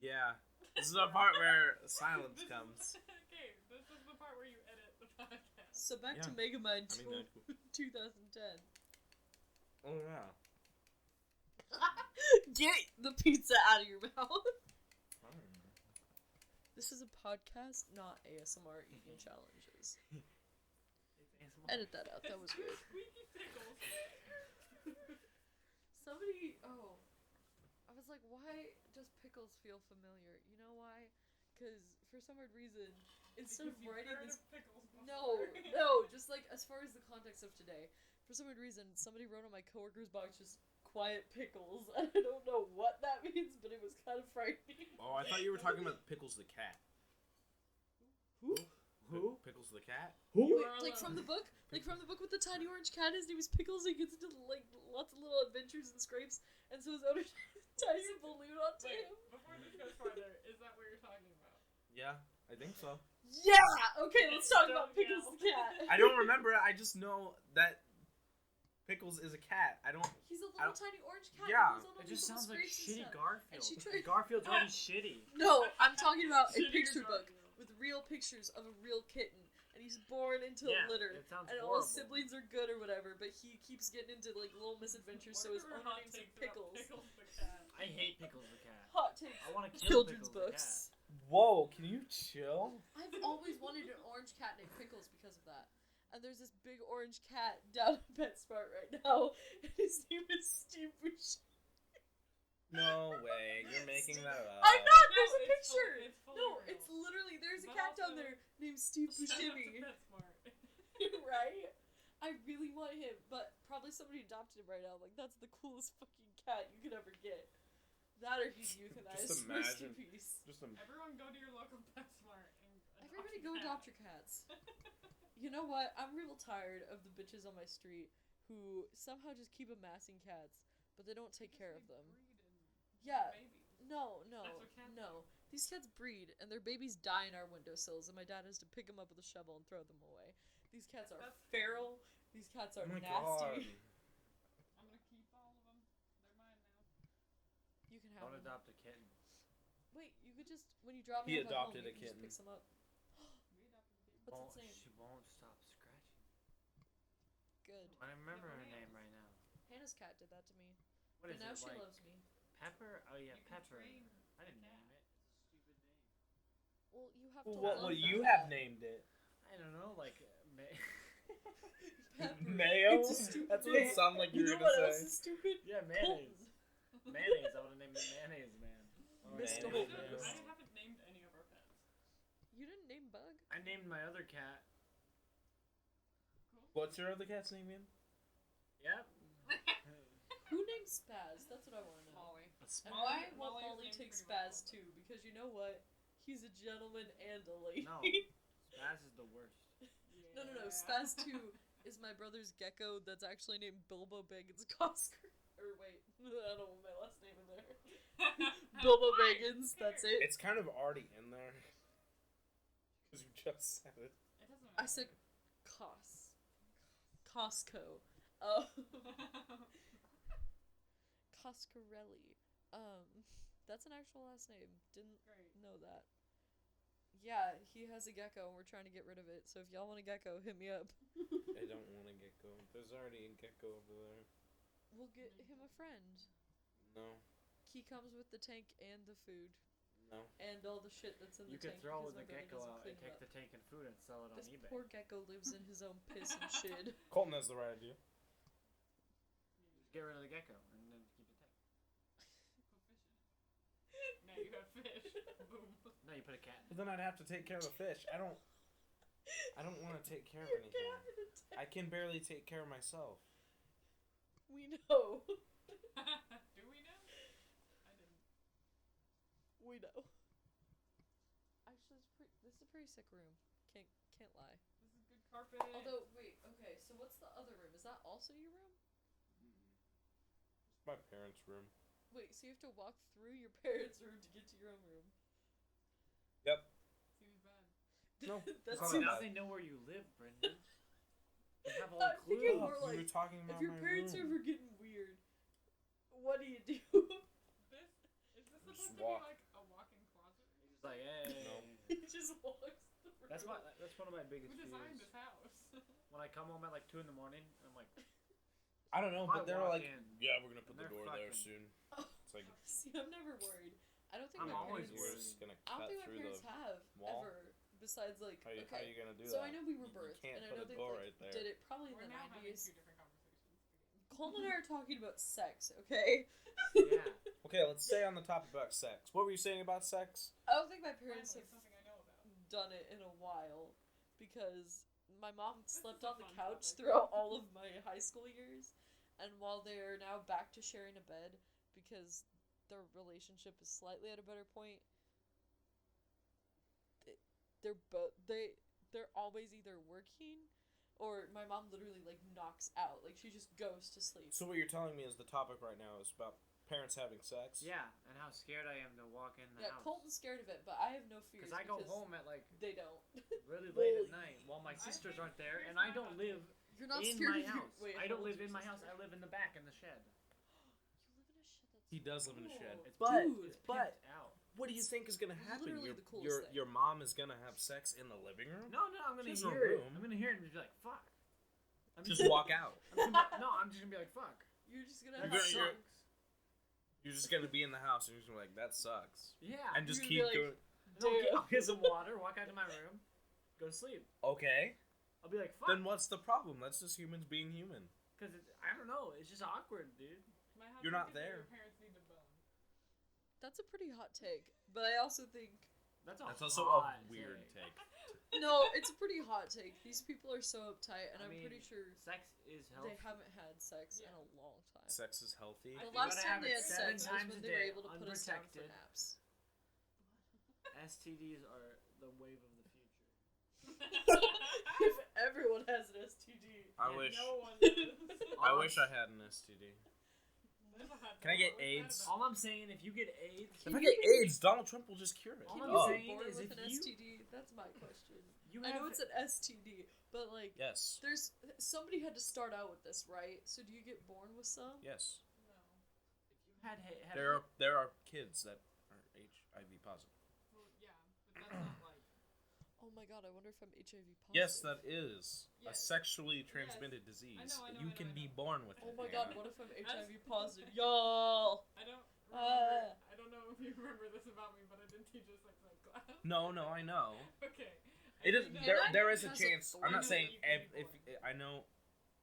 Yeah. This is the part where silence comes. Okay, this is the part where you edit the podcast. So back to Yeah. Megamind I mean, that's cool. 2010. Oh, yeah. Get the pizza out of your mouth. I don't know. This is a podcast, not ASMR eating challenges. It's ASMR. Edit that out. That was weird. Squeaky pickles. Somebody, I was like, why does pickles feel familiar? You know why? Because for some weird reason, instead of Because you've writing heard this, of pickles before. no, just like as far as the context of today, for some weird reason, somebody wrote on my coworker's box just quiet pickles. I don't know what that means, but it was kind of frightening. Oh, I thought you were talking about Pickles the cat. Who? Who? Pickles the cat? Who? Wait, like from the book? Like from the book with the tiny orange cat, his name is Pickles, and he gets into like lots of little adventures and scrapes, and so his owner ties a balloon onto Wait, him. before this goes farther, is that what you're talking about? Yeah, I think so. Yeah! Okay, let's talk Don't about Pickles yell. the cat. I don't remember it. I just know that Pickles is a cat. I don't... He's a I little don't- tiny orange cat. Yeah. He goes on all It these just little sounds like scrapes and shitty stuff. Garfield. And she tried- Garfield's already shitty. No, I'm talking about a Shittier picture book Garfield. with real pictures of a real kitten, and he's born into Yeah, a litter, it sounds and all horrible. his siblings are good or whatever, but he keeps getting into like little misadventures, so What his if we were owner hot names him takes about Pickles. Pickles the cat? I hate Pickles the cat. Hot takes. I want to kill Children's Pickles books. Whoa, can you chill? I've always wanted an orange cat named Pickles because of that. And there's this big orange cat down at PetSmart right now, and his name is Steve Buscemi. No way, you're making that up. I'm not. No, There's a it's picture. fully- it's fully No, real. it's literally there's a But cat down also- there named Steve Shout out to Buscemi. PetSmart. Right? I really want him, but probably somebody adopted him right now. Like that's the coolest fucking cat you could ever get. That or he's euthanized. Just Rest in imagine. peace. Just a... Everyone go to your local PetSmart and Everybody a go cat. adopt your cats. You know what? I'm real tired of the bitches on my street who somehow just keep amassing cats, but they don't take care of them. Yeah. Babies. No, That's what cats no. These cats breed, and their babies die in our windowsills, and my dad has to pick them up with a shovel and throw them away. These cats are That's feral. These cats are Oh my nasty. god. I'm gonna keep all of them. They're mine now. You can Don't have them. adopt a kitten. Wait, you could just when you drop He me off at home, adopted you a can just kitten. pick some up. We adopted a baby. What's its name? She won't stop scratching. Good. I remember her Yeah. name right now. Hannah's cat did that to me, What but is now it, she like loves me. Pepper? Oh yeah, You can Pepper. train I didn't the name cat. it. It's a stupid name. Well, you have Well, to what love would that you cat. have named it? I don't know, like Pepper. Mayo? It's a stupid That's what it name. sounded like you You were know what gonna else say. is stupid? yeah, mayonnaise. Mayonnaise. I would have named it mayonnaise, man. Or Mr. Mayonnaise. Holt. Mayonnaise. I haven't named any of our pets. You didn't name Bug? I named my other cat. Cool. What's your other cat's name again? Yep. Who named Spaz? That's what I want to know. Molly. And I want Molly's Molly named take pretty much Spaz too, because you know what? He's a gentleman and a lady. No. Spaz is the worst. No, Spaz 2 is my brother's gecko that's actually named Bilbo Baggins Cosker. Or wait, I don't want my last name in there. Bilbo Baggins, that's it. It's kind of already in there. Because you just said it. It doesn't I matter. said Costco. Coscarelli. That's an actual last name. Didn't Great. know that. Yeah, he has a gecko and we're trying to get rid of it. So if y'all want a gecko, hit me up. I don't want a gecko. There's already a gecko over there. We'll get him a friend. No. He comes with the tank and the food No. and all the shit that's in You the could tank. throw because the my brother gecko doesn't out clean and it take up. the tank and food and sell it on This eBay. poor gecko lives in his own piss and shit. Colton has the right idea. Just get rid of the gecko and then keep the tank. Put fish in it. Now you have fish. Boom. No, you put a cat in But it. then I'd have to take care of the fish. I don't want to take care of Your anything. cat in a tank. I can barely take care of myself. We know. Do we know? I didn't. We know. Actually, this is a pretty sick room. Can't lie. This is good carpet. Although, wait, okay, so what's the other room? Is that also your room? It's my parents' room. Wait, so you have to walk through your parents' room to get to your own room? Yep. Seems bad. No, That it's not seems- that Now bad. they know where you live, Brendan. They have all I'm the thinking clues. more We like, were talking if about your my parents room. are ever getting weird, what do you do? This is this Just supposed walk. to be like a walk-in closet? He's like, hey. No. He just walks through. That's one of my biggest Who designed fears. this house? When I come home at like 2 in the morning, I'm like, I don't know, if I but they're walk like, in, yeah, we're gonna put and the they're door there fucking- soon. It's like, See, I'm never worried. I don't think I'm my always parents. we're worried. just gonna I don't cut think my through the. parents have wall? ever. Besides, like, How you okay. gonna do So that? I know we were You birthed, can't and I put know a they door like, right there. did it probably in We're the now having 90s. two different conversations. Cole and I are talking about sex, okay? yeah. Okay, let's stay on the topic about sex. What were you saying about sex? I don't think my parents Finally, have something I know about. done it in a while because my mom slept is a on the fun couch topic. throughout all of my high school years, and while they are now back to sharing a bed because their relationship is slightly at a better point, they're always either working or my mom literally like knocks out, like she just goes to sleep. So what you're telling me is the topic right now is about parents having sex? Yeah, and how scared I am to walk in the Yeah, house. Colton's scared of it, but I have no fears Because I go home at like they don't. really late Well, at night while my sisters think aren't there, here's and I my don't hot live You're not in scared my of your- house. Wait, I how don't old's live your in my house. sister? I live in the back in the shed. You live in a shed that's He does live in a shed. cool. It's But- it's but- pimped out. What do you think is gonna happen? literally Your, the coolest thing. your mom is gonna have sex in the living room? No, I'm gonna She has her hear it. room. I'm gonna hear it and be like, fuck. I'm Just walk out. I'm just gonna be like, fuck. You're just gonna That have You're- sucks. You're just gonna be in the house and you're just gonna be like, that sucks. Yeah. And just You're keep gonna be like, going. I'll get some water, walk out to my room, go to sleep. Okay. I'll be like, fuck. Then what's the problem? That's just humans being human. Because I don't know. It's just awkward, dude. My hot You're take not is that there. Your parents need to bone. That's a pretty hot take, but I also think That's also hot a weird take. no, it's a pretty hot take. These people are so uptight, and I I'm mean, pretty sure Sex is healthy. they haven't had sex in Yeah. a long time. Sex is healthy. The think last gotta time have they it had 7 sex was times when a they were day, able to put us down for unprotected. naps. STDs are the wave of the future. If everyone has an STD, I Yeah, wish. No one does. I wish I had an STD. That's a hot Can I take. get What's that AIDS? about? All I'm saying, if you get AIDS, If I get AIDS, Donald Trump will just cure it. All can I'm you Oh, get saying born is with if an you- STD? That's my question. you I have know it's an STD, but like, yes. there's somebody had to start out with this, right? So do you get born with some? Yes. No. if you had There are kids that are HIV positive. Well, yeah, but that's not like. Oh my god, I wonder if I'm HIV positive. Yes, that is a Yes. sexually transmitted disease. I know, You can be born with Oh it. my Hannah. god, what if I'm HIV positive? Y'all! I don't remember. Ah. I don't know if you remember this about me, but I didn't teach a sex ed class. No, I know. Okay. It is And there. I There is a has a chance. thorn I'm not in it saying that you can be if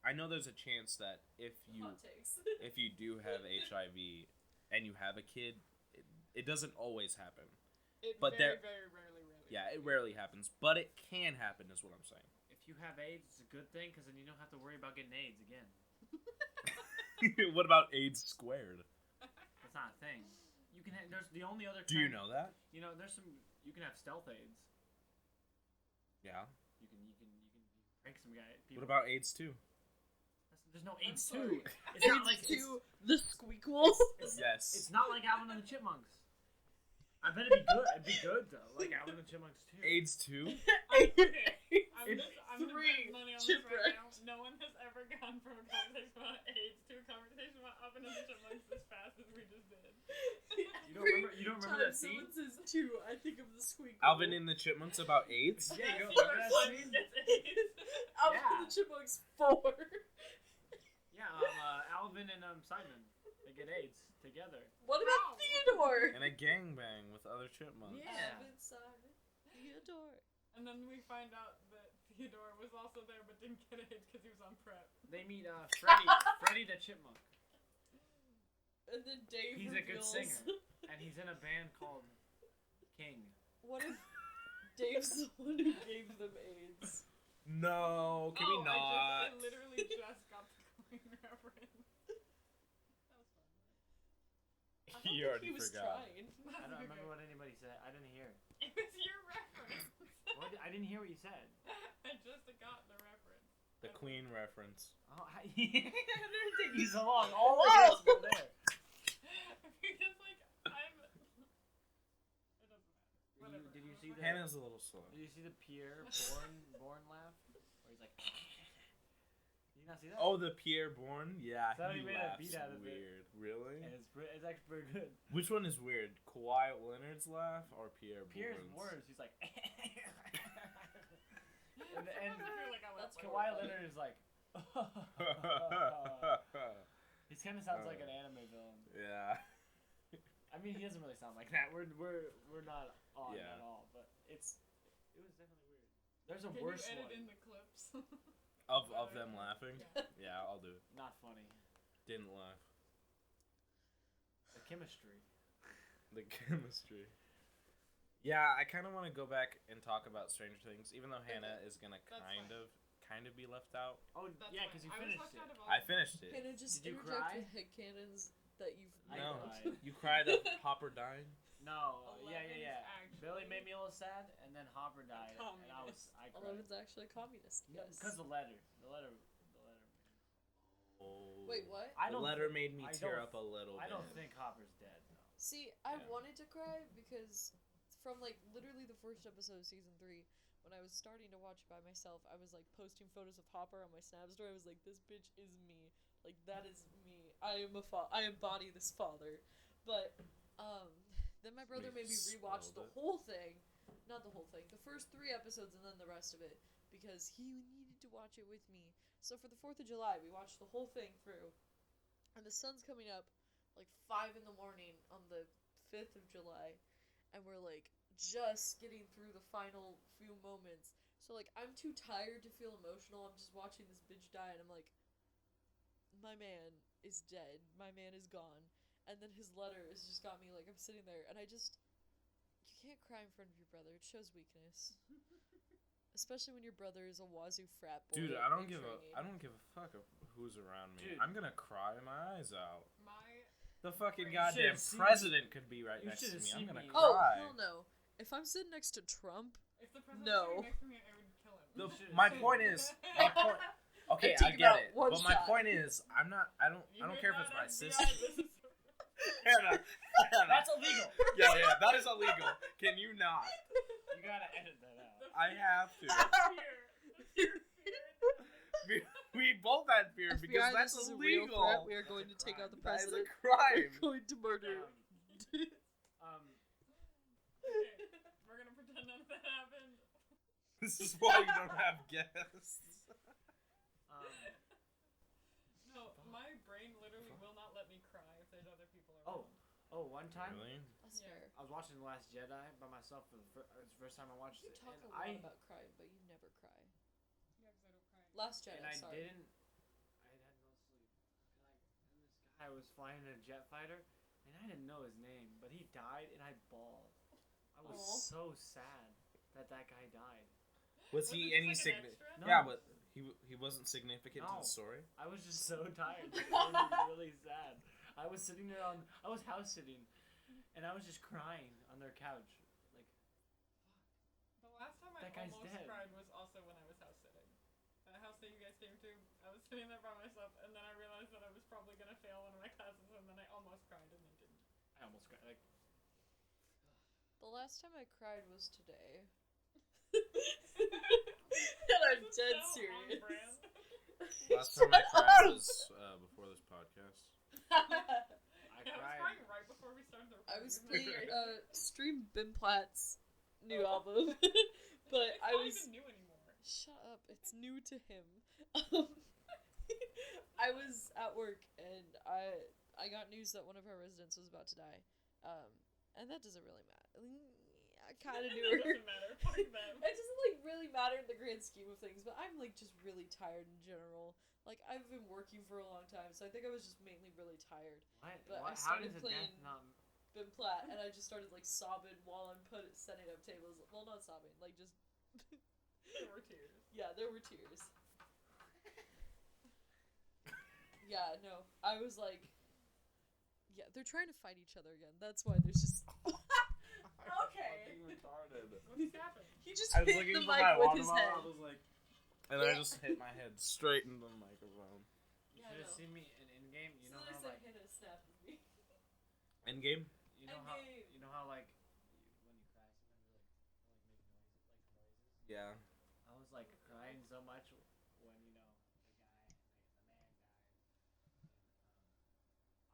I know there's a chance that if you Hot takes. if you do have HIV and you have a kid, it doesn't always happen. It But very, there- very rarely. Yeah, it rarely happens, but it can happen. Is what I'm saying. If you have AIDS, it's a good thing because then you don't have to worry about getting AIDS again. What about AIDS squared? That's not a thing. You can. There's the only other. Do you kind- know that? You know, there's some. You can have stealth AIDS. Yeah. You can prank some guy. People. What about AIDS too? There's no AIDS sorry. 2. It's not like to the Squeakquel. Yes. It's not like Alvin and the Chipmunks. I bet it'd be good. It'd be good though, like Alvin and the Chipmunks 2. AIDS 2? I'm It- gonna Three bet money on this shipwrecks. right now. No one has ever gone from a conversation about AIDS to a conversation about Alvin and the Chipmunks as fast as we just did. You don't remember that scene? Someone says 2, I think of the Squeakquel. Alvin and the Chipmunks about AIDS? Yeah, you Yes, don't remember that Simon scene? gets AIDS. Alvin Yeah. and the Chipmunks 4. Yeah, Alvin and Simon, they get AIDS together. What about Wow. Theodore? And a gangbang with other chipmunks. Yeah. Alvin, Simon, Theodore. And then we find out that Theodore was also there but didn't get AIDS because he was on PrEP. They meet Freddy the Chipmunk, And then Dave He's a good reveals, singer. and he's in a band called King. What if Dave's the one who gave them AIDS? No, can we I not? literally just got the Queen reference. That was fun. I don't You think already he was forgot. trying. I don't remember what anybody said. I didn't hear. It was your reference. I didn't hear what you said. I just got the reference. The Queen reference. Oh, it didn't take you so long. All Whoa. of us were there. Because like I'm. It doesn't matter. Whatever. Did you see the? Hannah's a little slow. Did you see the Pierre Bourne laugh? Where he's like. Did you not see that? Oh, the Pierre Bourne? Yeah, So he he made a laughs beat out of it. weird. Really? And it's actually pretty good. Which one is weird? Kawhi Leonard's laugh or Pierre Pierre's Bourne's? words. He's like. I and feel like I That's laughed Kawhi funny. Leonard is like. He kind of sounds like an anime villain. Yeah. I mean, he doesn't really sound like that. We're not on Yeah. at all, but it was definitely weird. There's a Can worse you edit one. in the clips? Of them laughing? Yeah. Yeah, I'll do it. Not funny. Didn't laugh. The chemistry. The chemistry. Yeah, I kind of want to go back and talk about Stranger Things, even though Hannah is gonna That's kind of be left out. Oh That's yeah, fine. because you I was finished left it. out of all I of finished it. Hannah, just Did you interject cry? with headcanons that you've I No, cried. you cried at Hopper dying. No, yeah. Eleven's actually- Billy made me a little sad, and then Hopper died, and I cried. Eleven's actually a communist. Yes. Because the letter. Oh. Wait, what? I The don't. letter made me I tear don't- up a little I bit. don't think Hopper's dead though. See, I Yeah. wanted to cry because from like literally the first episode of season 3, when I was starting to watch it by myself, I was like posting photos of Hopper on my Snap story. I was like, "This bitch is me. Like that is me. I am I embody this father." But then my brother made me rewatch the Spoiled it. whole thing. Not the whole thing. The first 3 episodes and then the rest of it because he needed to watch it with me. So for the 4th of July, we watched the whole thing through. And the sun's coming up like 5 in the morning on the 5th of July, and we're like just getting through the final few moments. So like I'm too tired to feel emotional. I'm just watching this bitch die, and I'm like, my man is dead. My man is gone. And then his letter has just got me like I'm sitting there, and you can't cry in front of your brother. It shows weakness. Especially when your brother is a wazoo frat boy. Dude, I don't in give training. I don't give a fuck of who's around me. Dude. I'm gonna cry my eyes out. My The fucking You goddamn should've seen- president could be right you next to should've me. I'm seen gonna me. Oh cry. hell no! If I'm sitting next to Trump, if the president No. was sitting next to me, I would kill him. The, should've my seen point me. is, okay, It'd I take get about it, one but my shot. point is, I don't You heard care if it's that, my FBI? sister. This is- Hannah, That's illegal. yeah, that is illegal. Can you not? You gotta edit that out. I have to. Fear. We both had fear because FBI, that's this is a real illegal. threat. We are going to That's a take out the That is a president. crime. We're going to murder. Okay, we're gonna pretend none of that happened. This is why we don't have guests. No, my brain literally will not let me cry if there's other people around. One time Really? That's Yeah. fair. I was watching The Last Jedi by myself for the first time I watched You it, talk and a lot I about crying, but you never cry. Yeah, 'cause I don't cry. Last Jedi, and I sorry. didn't. I had no sleep, and this guy was flying in a jet fighter, and I didn't know his name, but he died, and I bawled. I was Aw. so sad that guy died. Was it he just any like an significant? extra? No. Yeah, but he wasn't significant to No. the story. I was just so tired. It was really sad. I was sitting there I was house sitting, and I was just crying on their couch. Like, The last time I that guy's almost dead. cried was also when I was house sitting. That house that you guys came to, I was sitting there by myself, and then I realized that I was probably gonna fail one of my classes, and then I almost cried and then didn't. I almost cried. Like, The last time I cried was today. And I'm This is dead so serious. on brand. Last time I cried was before this podcast. I Yeah, I was cried. crying right before we started the I recording. was It playing Stream Bimplat's new Oh. album, but It's I not was. even new anymore. Shut up! It's new to him. I was at work and I got news that one of our residents was about to die, and that doesn't really matter. I kind of knew It her. doesn't matter. Fuck them. It doesn't like really matter in the grand scheme of things, but I'm like just really tired in general. Like I've been working for a long time, so I think I was just mainly really tired. What? But I How started does a death playing- not... Been flat, and I just started like sobbing while I'm setting up tables. Well, not sobbing, like just There were tears. yeah, there were tears. Yeah, no, I was like, yeah, they're trying to fight each other again. That's why there's just okay. Fucking retarded. What's happened? He just I was hit looking the for mic my with water his bottle. head. I was like, and I just hit my head straight into the microphone. You Yeah, I should have know. seen me in game. You So know then I how said like... Hannah snapped with me. Endgame. You know how... Endgame. You know how like... When you cry, sometimes you like make noises. Yeah. I was like crying so much when, you know, the man died.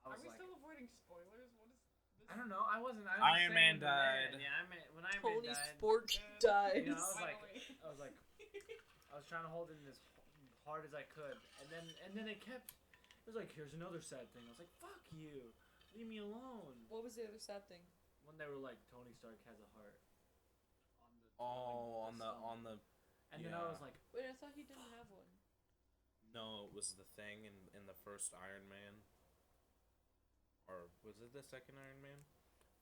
I Are was we like... still avoiding spoilers? What is this? I don't know. I wasn't. Iron Man saying the died. Yeah, when Iron Tony Man died. Spork Good. dies. You know, I was like, Finally. I was trying to hold it in as hard as I could, and then it kept. It was like, here's another sad thing. I was like, fuck you, leave me alone. What was the other sad thing? When they were like, Tony Stark has a heart. Oh, like, on the. And then I yeah. was like, Wait, I thought he didn't have one. No, it was the thing in the first Iron Man. Or was it the second Iron Man?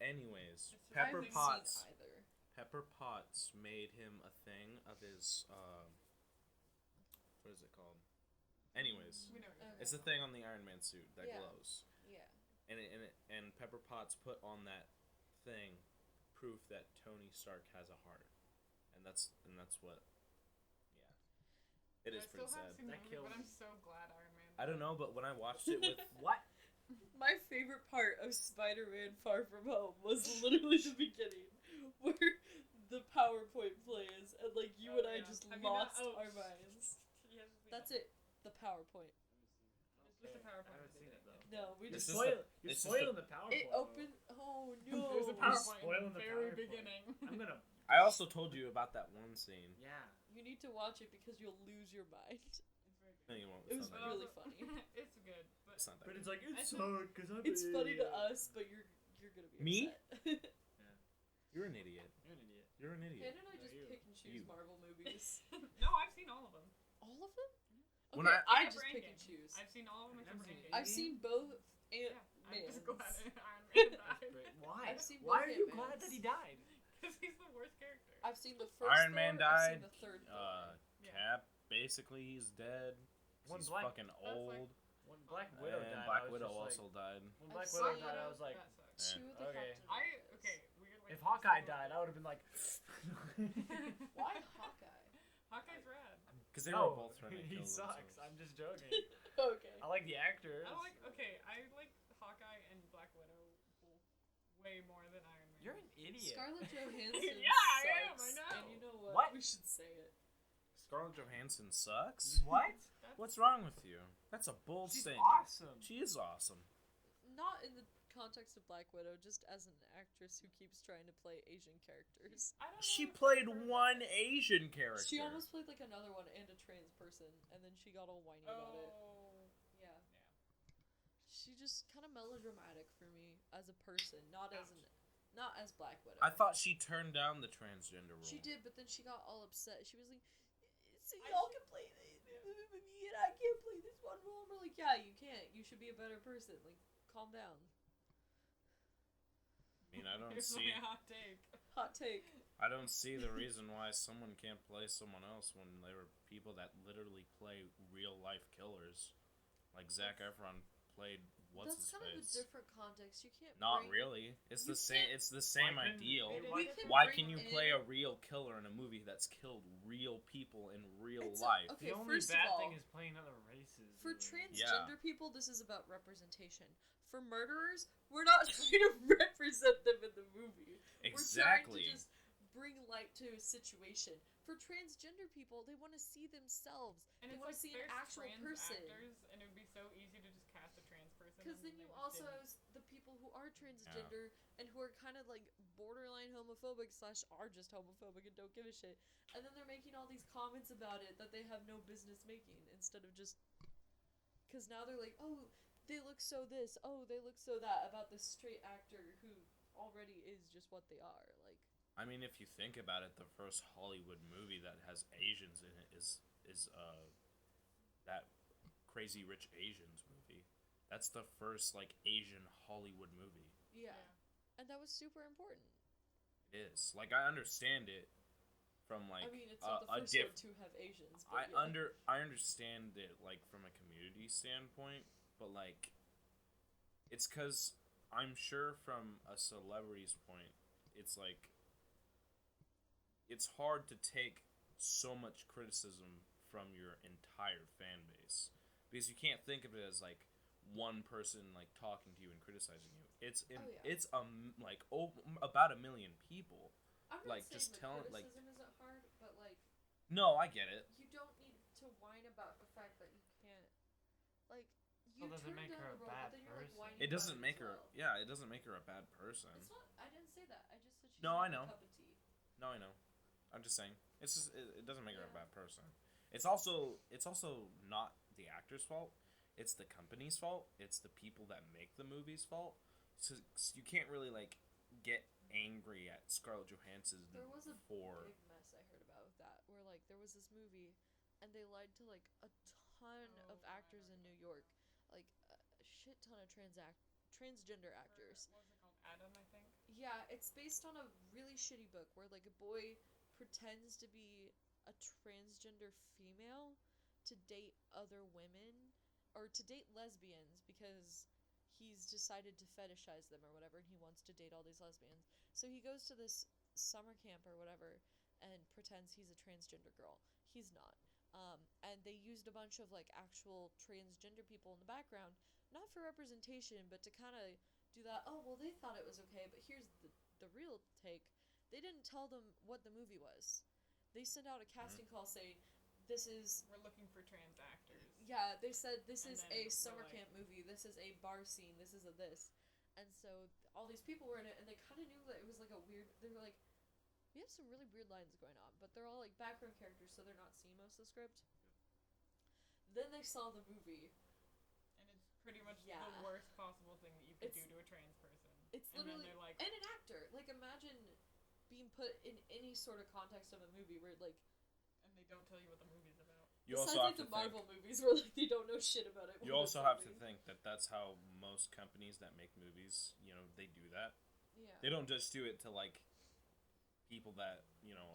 Anyways, It's Pepper I haven't Potts. seen either. Pepper Potts made him a thing of his. What is it called? Anyways, We know what you're Okay. it's the thing on the Iron Man suit that Yeah. glows, Yeah. and Pepper Potts put on that thing proof that Tony Stark has a heart, and that's what. Yeah, it I is still pretty haven't sad. seen the That movie, but kills I'm me. so glad Iron Man. I don't know, but when I watched it with what? My favorite part of Spider-Man Far From Home was literally the beginning, where the PowerPoint plays, and like you Oh, and I yeah. just Have you not- lost oh, our minds. Yes, That's it. The PowerPoint. It's just a PowerPoint. I haven't seen it though. No, we You're It's just. just the- You're it's just spoiling the PowerPoint. It opened. Oh no. There's a You're PowerPoint spoiling in the the very PowerPoint. beginning. I'm gonna. I also told you about that one scene. Yeah. You need to watch it because you'll lose your mind. It's very No, good. you won't. It It's was not But that really also- funny. It's good, but It's not that But good. it's like I it's think- hard because I'm. It's funny to idiot. us, but you're gonna be Me? upset. You're an idiot. You're an idiot. You're an idiot. Hannah and I No, just you. pick and choose You. Marvel movies. no, I've seen all of them. All of them? When Okay, I Except just for pick Endgame. and choose. I've seen all of them I've never except seen Endgame. I've seen both Yeah, I'm Ant-Mans. just glad Iron Man That's died. great. Why? I've seen Why both are you Ant-Mans. glad that he died? Because he's the worst character. I've seen the first Iron Man Thor, I've died. seen the third Thor. Yeah. Cap, basically, he's dead. When He's Black- fucking like- old. When Black Widow and died, Black I was Widow just also died. like, when I've Black seen Widow Black died, I Widow, was like, that sucks. Yeah. Two of the Okay. Captain Okay, weird. Like, if Hawkeye died, I would have been like, Why Hawkeye? Hawkeye's rad. Because they no, were both trying to he kill sucks. themselves. I'm just joking. Okay. I like the actors. I like Hawkeye and Black Widow both way more than Iron Man. You're an idiot. Scarlett Johansson Yeah, I am, I sucks, know. And you know what? What? We should say it. Scarlett Johansson sucks? What? What's wrong with you? That's a bold She's statement. awesome. She is awesome. Not in the context of Black Widow, just as an actress who keeps trying to play Asian characters. I don't She know if played I've heard one that. Asian character. She almost played like another one and a trans person, and then she got all whiny about it. Oh. Yeah. She just kind of melodramatic for me as a person, not as Black Widow. I thought she turned down the transgender role. She did, but then she got all upset. She was like, "So I y'all can play this, and I can't play this one role." And we're like, "Yeah, you can't. You should be a better person. Like, calm down." I mean, I don't Here's see. my hot take. Hot take. I don't see the reason why someone can't play someone else when there are people that literally play real life killers. Like Zac Efron played what's That's his kind of a face. different context. You can't. Not bring, really. It's You the same. can't- It's the same Why couldn't ideal. they- We can Why bring can you in- play a real killer in a movie that's killed real people in real It's life? okay, The only first bad of all, thing is playing other races. for really. transgender people, this is about representation. For murderers, we're not trying to represent them in the movie. Exactly. We're trying to just bring light to a situation. For transgender people, they want to see themselves. And They it's want like to see an there's actual trans person. actors, and it would be so easy to just cast a trans person. Because and then you they just also didn't. have the people who are transgender and who are kind of like borderline homophobic / are just homophobic and don't give a shit. And then they're making all these comments about it that they have no business making instead of just. Because now they're like, oh, they look so this, oh, they look so that about this straight actor who already is just what they are. Like, I mean, if you think about it, the first Hollywood movie that has Asians in it is that Crazy Rich Asians movie. That's the first like Asian Hollywood movie. yeah. And that was super important. It is. Like I understand it from like I mean, it's not the a first diff- one to have Asians. I But yeah. I understand it like from a community standpoint, but like it's cuz I'm sure from a celebrity's point, it's like it's hard to take so much criticism from your entire fan base because you can't think of it as like one person like talking to you and criticizing you. It's Oh, yeah. it's like about 1 million people. I'm not like, saying just the tell- like- criticism isn't hard, but like No, I get it. you don't need to whine about the fact that you can't. Like you does it turn make down her the a role, bad but then you're like person? whining It about doesn't as make her. well. Yeah, it doesn't make her a bad person. It's not. I didn't say that. I just said she's No, not I know. a cup of tea. No, I know. I'm just saying. It's just it doesn't make her a Yeah. bad person. It's also not the actor's fault. It's the company's fault. It's the people that make the movie's fault. So you can't really like get angry at Scarlett Johansson There was a for big mess I heard about with that, where like there was this movie, and they lied to like a ton of Oh, I actors heard in New York, like a shit ton of transgender actors. What was it called? Adam, I think. Yeah, it's based on a really shitty book where like a boy pretends to be a transgender female to date other women or to date lesbians because he's decided to fetishize them or whatever and he wants to date all these lesbians. So he goes to this summer camp or whatever and pretends he's a transgender girl. He's not. And they used a bunch of like actual transgender people in the background, not for representation, but to kind of do that. Oh well, they thought it was okay, but here's the real take. They didn't tell them what the movie was. They sent out a casting call saying, "This is." We're looking for trans actors. Yeah, they said this And is then a we're summer like- camp movie. This is a bar scene. This is a this, and so all these people were in it, and they kind of knew that it was like a weird. They were like, we have some really weird lines going on, but they're all like background characters, so they're not seeing most of the script. Then they saw the movie. And it's pretty much Yeah. the worst possible thing that you could It's- do to a trans person. It's And then literally they're like, and an actor. Like imagine being put in any sort of context of a movie where like and they don't tell you what the movie's about. you besides also like have the to Marvel think. movies where like they don't know shit about it. You while also they're have to filming. think that that's how most companies that make movies, they do that. Yeah. They don't just do it to like people that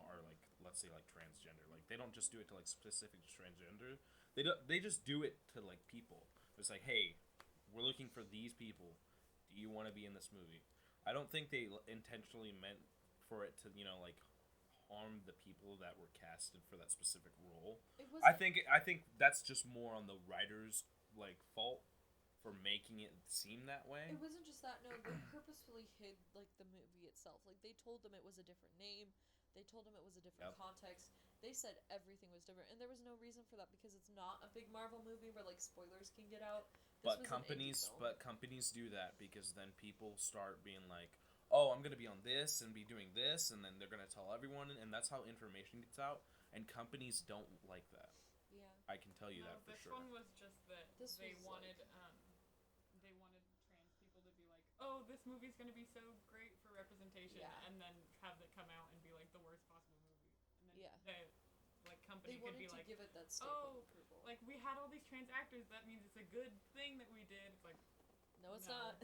are like, let's say like transgender. Like they don't just do it to like specific transgender. They just do it to like people. It's like, hey, we're looking for these people. Do you want to be in this movie? I don't think they intentionally meant for it to like harm the people that were casted for that specific role. It was I think that's just more on the writer's like fault for making it seem that way. It wasn't just that. No, they purposefully hid like the movie itself. Like they told them it was a different name. They told them it was a different Yep. context. They said everything was different, and there was no reason for that because it's not a big Marvel movie where like spoilers can get out. This But was an indie film. companies do that because then people start being like, "Oh, I'm gonna be on this and be doing this," and then they're gonna tell everyone, and that's how information gets out. And companies don't like that. Yeah. I can tell you No, that for this sure. one was just that This they was, wanted trans people to be like, oh, this movie's gonna be so great for representation, Yeah. and then have it come out and be like the worst possible movie. And then Yeah. the company They could wanted be to like, give it that stamp "Oh, of approval. like we had all these trans actors. That means it's a good thing that we did." It's like no, it's no. not.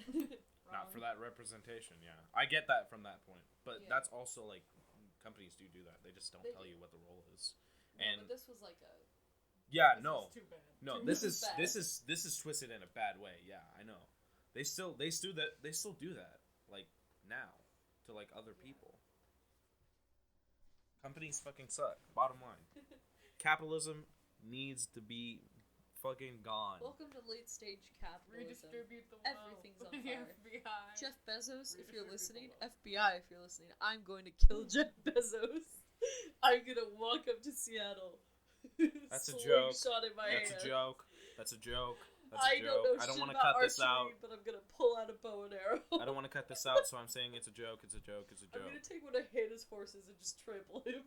Not for wrong. that representation. Yeah, I get that from that point, but Yeah. that's also like companies do that. They just don't They tell do. you what the role is. No, And but this was like a. yeah, This no, is too bad. no, Too this bad. is this is twisted in a bad way. Yeah, I know. They still do that like now to like other people. Companies fucking suck. Bottom line, capitalism needs to be fucking gone. Welcome to late stage capitalism. Redistribute the wealth. Everything's on The fire. FBI. Jeff Bezos, if you're Redistribute listening, the wealth. FBI, if you're listening, I'm going to kill Jeff Bezos. I'm gonna walk up to Seattle. That's a joke. Slingshot in my That's a hand. joke. That's a joke. That's I a don't joke. know I don't shit want to about cut this out. archery, but I'm gonna pull out a bow and arrow. I don't want to cut this out, so I'm saying it's a joke. It's a joke. It's a I'm joke. gonna take one of Hannah's horses and just trample him.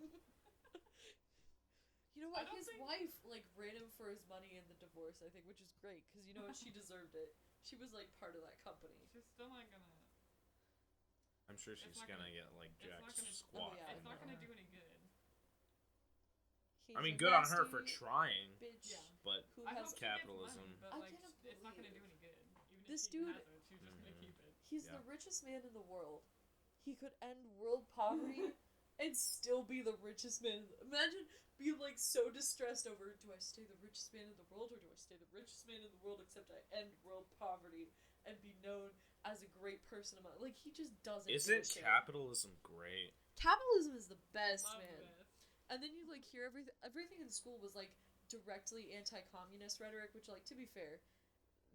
You know I what? don't His think- wife like ran him for his money in the divorce, I think, which is great because you know what? She deserved it. She was like part of that company. She's still not gonna. I'm sure she's not gonna gonna- get like it's not jacked gonna- squat. Oh, yeah, It's not from gonna her. do any good. He's I mean, a good on her for nasty trying, bitch Yeah. but who I has hope she gets capitalism. money, but I like, cannot it's not gonna do believe any good. Even this if she dude- has it, she's just gonna keep it. He's Yeah. the richest man in the world. He could end world poverty and still be the richest man. Imagine being like so distressed over, do I stay the richest man in the world or do I stay the richest man in the world except I end world poverty and be known as a great person among, like, he just doesn't give a Isn't shit. capitalism great? Capitalism is the best, Love man. this. And then you like hear everything in school was like directly anti-communist rhetoric, which, like, to be fair,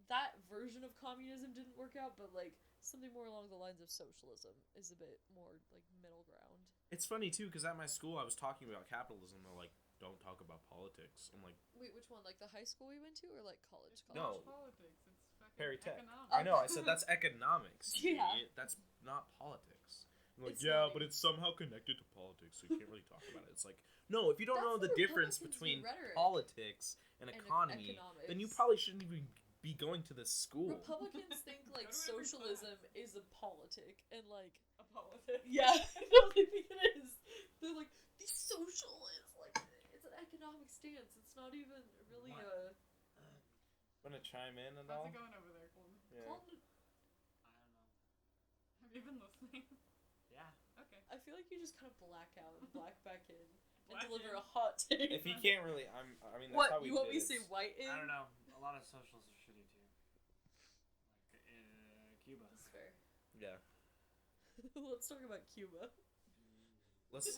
that version of communism didn't work out, but like something more along the lines of socialism is a bit more like middle ground. It's funny too, because at my school I was talking about capitalism. They're like, "Don't talk about politics." I'm like, Wait, which one? Like the high school we went to, or like college? It's college? No. not politics. It's fucking Perry Tech. economics. I know. I said that's economics. you Yeah. idiot. That's not politics. I'm like, It's yeah, not but even- it's somehow connected to politics, so you can't really talk about it. It's like, no, if you don't That's know the the difference Republicans' between rhetoric. politics and And economy, economics. then you probably shouldn't even be going to this school. Republicans think like Go to every socialism class. is a politic, and like A politics. yeah, no, they think it is. They're like the socialist, like it's an economic stance. It's not even really What? a. Want to chime in and How's all? it going over there, Colton? Yeah. Colton, I don't know. Have you been listening? Yeah. Okay. I feel like you just kind of black out and black back in and Black deliver in. a hot take. If he can't really, I mean, that's What how we you want did me to it. say? White in? I don't know. A lot of socials are shitty too. Like Cuba. That's fair. Yeah. Let's talk about Cuba. Let's.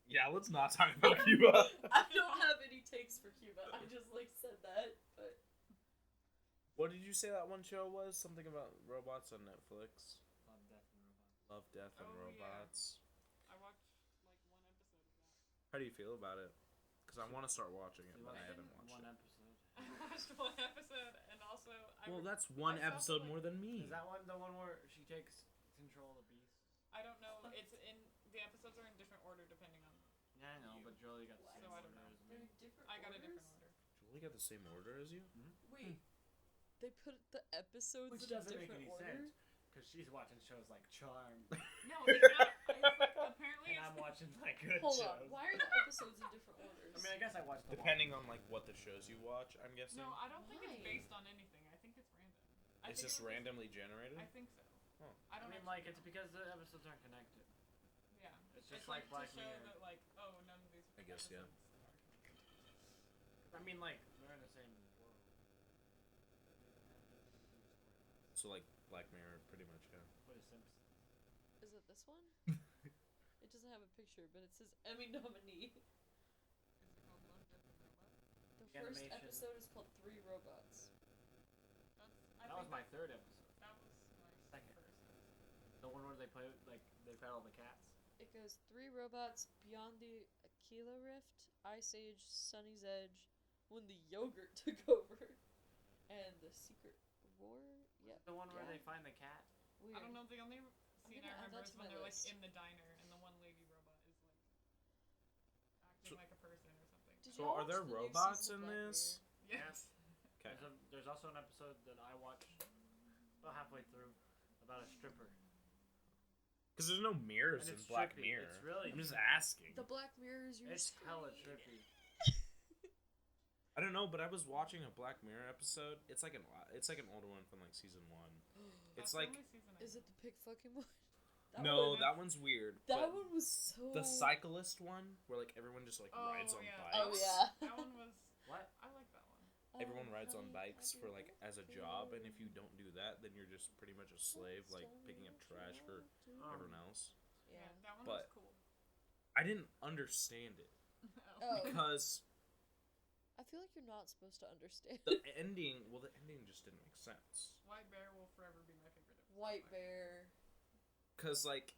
Yeah, let's not talk about Cuba. I don't have any takes for Cuba. I just like said that, but What did you say that one show was? Something about robots on Netflix. Love, Death, and Robots. Love, Death, and Oh, yeah. Robots. I watched like one episode of that. How do you feel about it? Because I want to start watching it, You but I watched haven't watched one it. episode. I watched one episode, and also Well, that's one I saw episode like- more than me. Is that one the one where she takes control of the beast? I don't know. It's in the episodes are in different order depending on. Yeah, I know, You. but Jolie got the What? same So I don't order know. as they're me. in different. I got a different orders? order. Julie got the same order as you? Wait, they put the episodes Which in a doesn't make different any order. sense, because she's watching shows like Charmed, No, it's not. It's like, apparently and it's I'm watching like good Hold shows. on, why are the episodes in different orders? I mean, I guess I watched the Depending on like what the shows you watch, I'm guessing. No, I don't think it's Why? based on anything. I think it's random. I It's think just it was- randomly generated. I think so. Oh. I I don't mean, actually like, it's know. because the episodes aren't connected. Yeah. It's just like like Black to show Mirror. that like oh none of these. I guess, yeah. episodes are- I mean, like, they're in the same world. So like Black Mirror, pretty much, yeah. What is Simpsons? Is it this one? It doesn't have a picture, but it says Emmy nominee. Is it called Love, Death, and Robots? The The first animation. episode is called Three Robots. That was my third episode. That was my Second. first episode. The one where they play, like, they pet all the cats. It goes Three Robots, Beyond the Aquila Rift, Ice Age, Sunny's Edge, When the Yogurt Took Over, and The Secret War. Yep. The one where Yeah. they find the cat. Weird. I don't know. The only scene gonna I add remember that is to when my they're list. like in the diner and the one lady robot is like acting So- like a person or something. Did So y'all are watch there the new robots season in of Black this? Mirror? Yes. Okay. There's also an episode that I watched about halfway through about a stripper. Because there's no mirrors And in it's Black trippy. Mirror. It's really I'm just asking. The Black Mirror is your It's hella screen. trippy. I don't know, but I was watching a Black Mirror episode. It's like an older one from like season 1. It's That's the like only season I Is it the pig fucking one? no, one, that one's weird. that but one was so. the cyclist one, wure like everyone just like Oh, rides on yeah. bikes. Oh yeah. That one was. What? I like that one. Oh, Everyone rides on bikes for like as a job, and if you don't do that, then you're just pretty much a slave, like picking up trash for everyone else. Yeah, Yeah. that one But- was cool. I didn't understand it Oh. because I feel like you're not supposed to understand. the ending just didn't make sense. White Bear will forever be my favorite episode. White Bear. Cause like,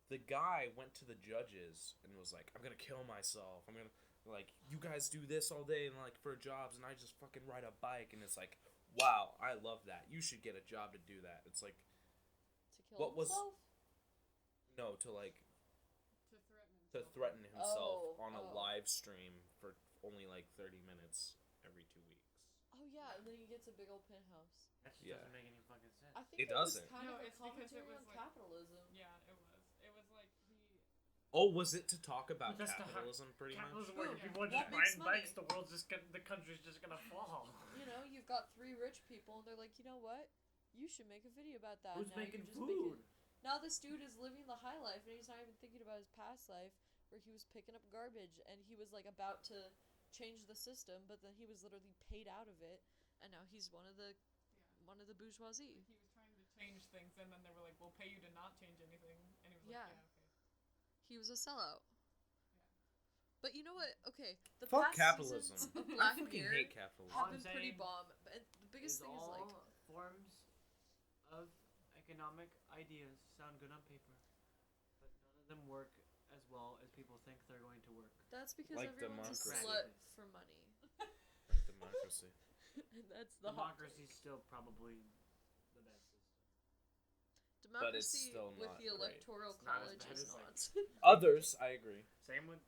the guy went to the judges and was like, "I'm gonna kill myself. I'm gonna like, you guys do this all day and like for jobs, and I just fucking ride a bike." And it's like, wow, I love that. You should get a job to do that. It's like, To kill What was- himself? no, to like To threaten. to threaten himself Oh, on a oh. live stream for only like 30 minutes every 2 weeks. Oh yeah, and then he gets a big old penthouse. That just Yeah. doesn't make any fucking sense. I think It was doesn't. kind No, of a it's because it commentary was on like- capitalism. Yeah, it was. It was like he. Oh, was it to talk about That's the capitalism pretty Capitalism, much? where Boom. people are What just makes riding money? bikes, the country's just gonna fall. You know, you've got 3 rich people, and they're like, you know what? You should make a video about that. Who's Now making you're just food? Now this dude is living the high life, and he's not even thinking about his past life, where he was picking up garbage, and he was like about to change the system, but then he was literally paid out of it, and now he's one of the bourgeoisie. He was trying to change things, and then they were like, "We'll pay you to not change anything," and he was Yeah. like, "Yeah, okay." He was a sellout. But you know what? Okay, the Fuck past capitalism. seasons of I Black fucking Mirror hate capitalism. have I'm been pretty saying bomb. And the biggest thing is like, all forms of economic ideas sound good on paper, but none of them work as well as people think they're going to work. that's because Like everyone's a democracy. slut for money, Like democracy. and that's the hot take. Democracy's still probably the best system. But it's Democracy still with not the great. electoral It's not as college bad is as, like- not. Others, I agree. Same with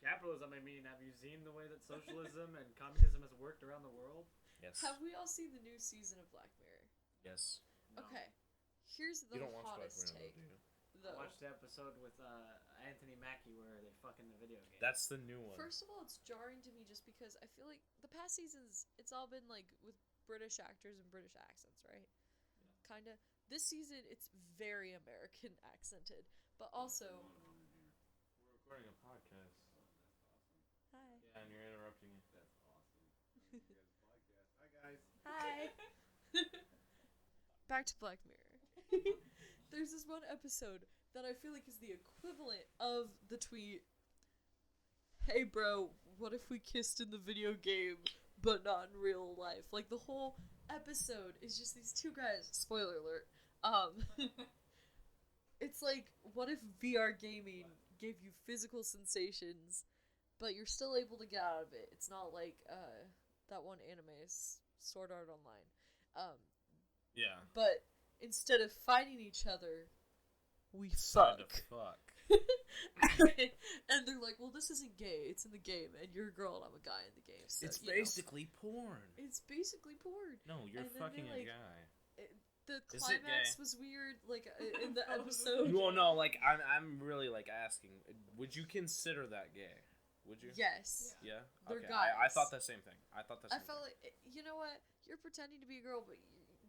capitalism. I mean, have you seen the way that socialism and communism has worked around the world? Yes. Have we all seen the new season of Black Mirror? Yes. No. Okay, here's the You don't watch Black hottest Mirror, take. do you? I Though. watched the episode with Anthony Mackie where they fuck in the video game. That's the new one. First of all, it's jarring to me just because I feel like the past seasons, it's all been like with British actors and British accents, right? Kinda. This season, it's very American accented, but also. We're recording a podcast. Hi. Yeah, and you're interrupting it. That's awesome. Hi guys. Hi. Back to Black Mirror. There's this one episode that I feel like is the equivalent of the tweet, "Hey bro, what if we kissed in the video game, but not in real life?" Like, the whole episode is just these two guys, spoiler alert, it's like, what if VR gaming gave you physical sensations, but you're still able to get out of it? It's not like, that one anime, Sword Art Online. Yeah. But instead of fighting each other, we Decided fuck. to fuck. And they're like, well, this isn't gay. It's in the game, and you're a girl and I'm a guy in the game. So, It's you know. basically porn. It's basically porn. No, you're And then fucking they're a like- guy. The Is it climax gay? was weird, like, in the episode. Well, no, like I'm really like asking. Would you consider that gay? Would you? Yes. Yeah. They're Okay. I guys. thought the same thing. I thought the I same felt thing. like, you know what? You're pretending to be a girl, but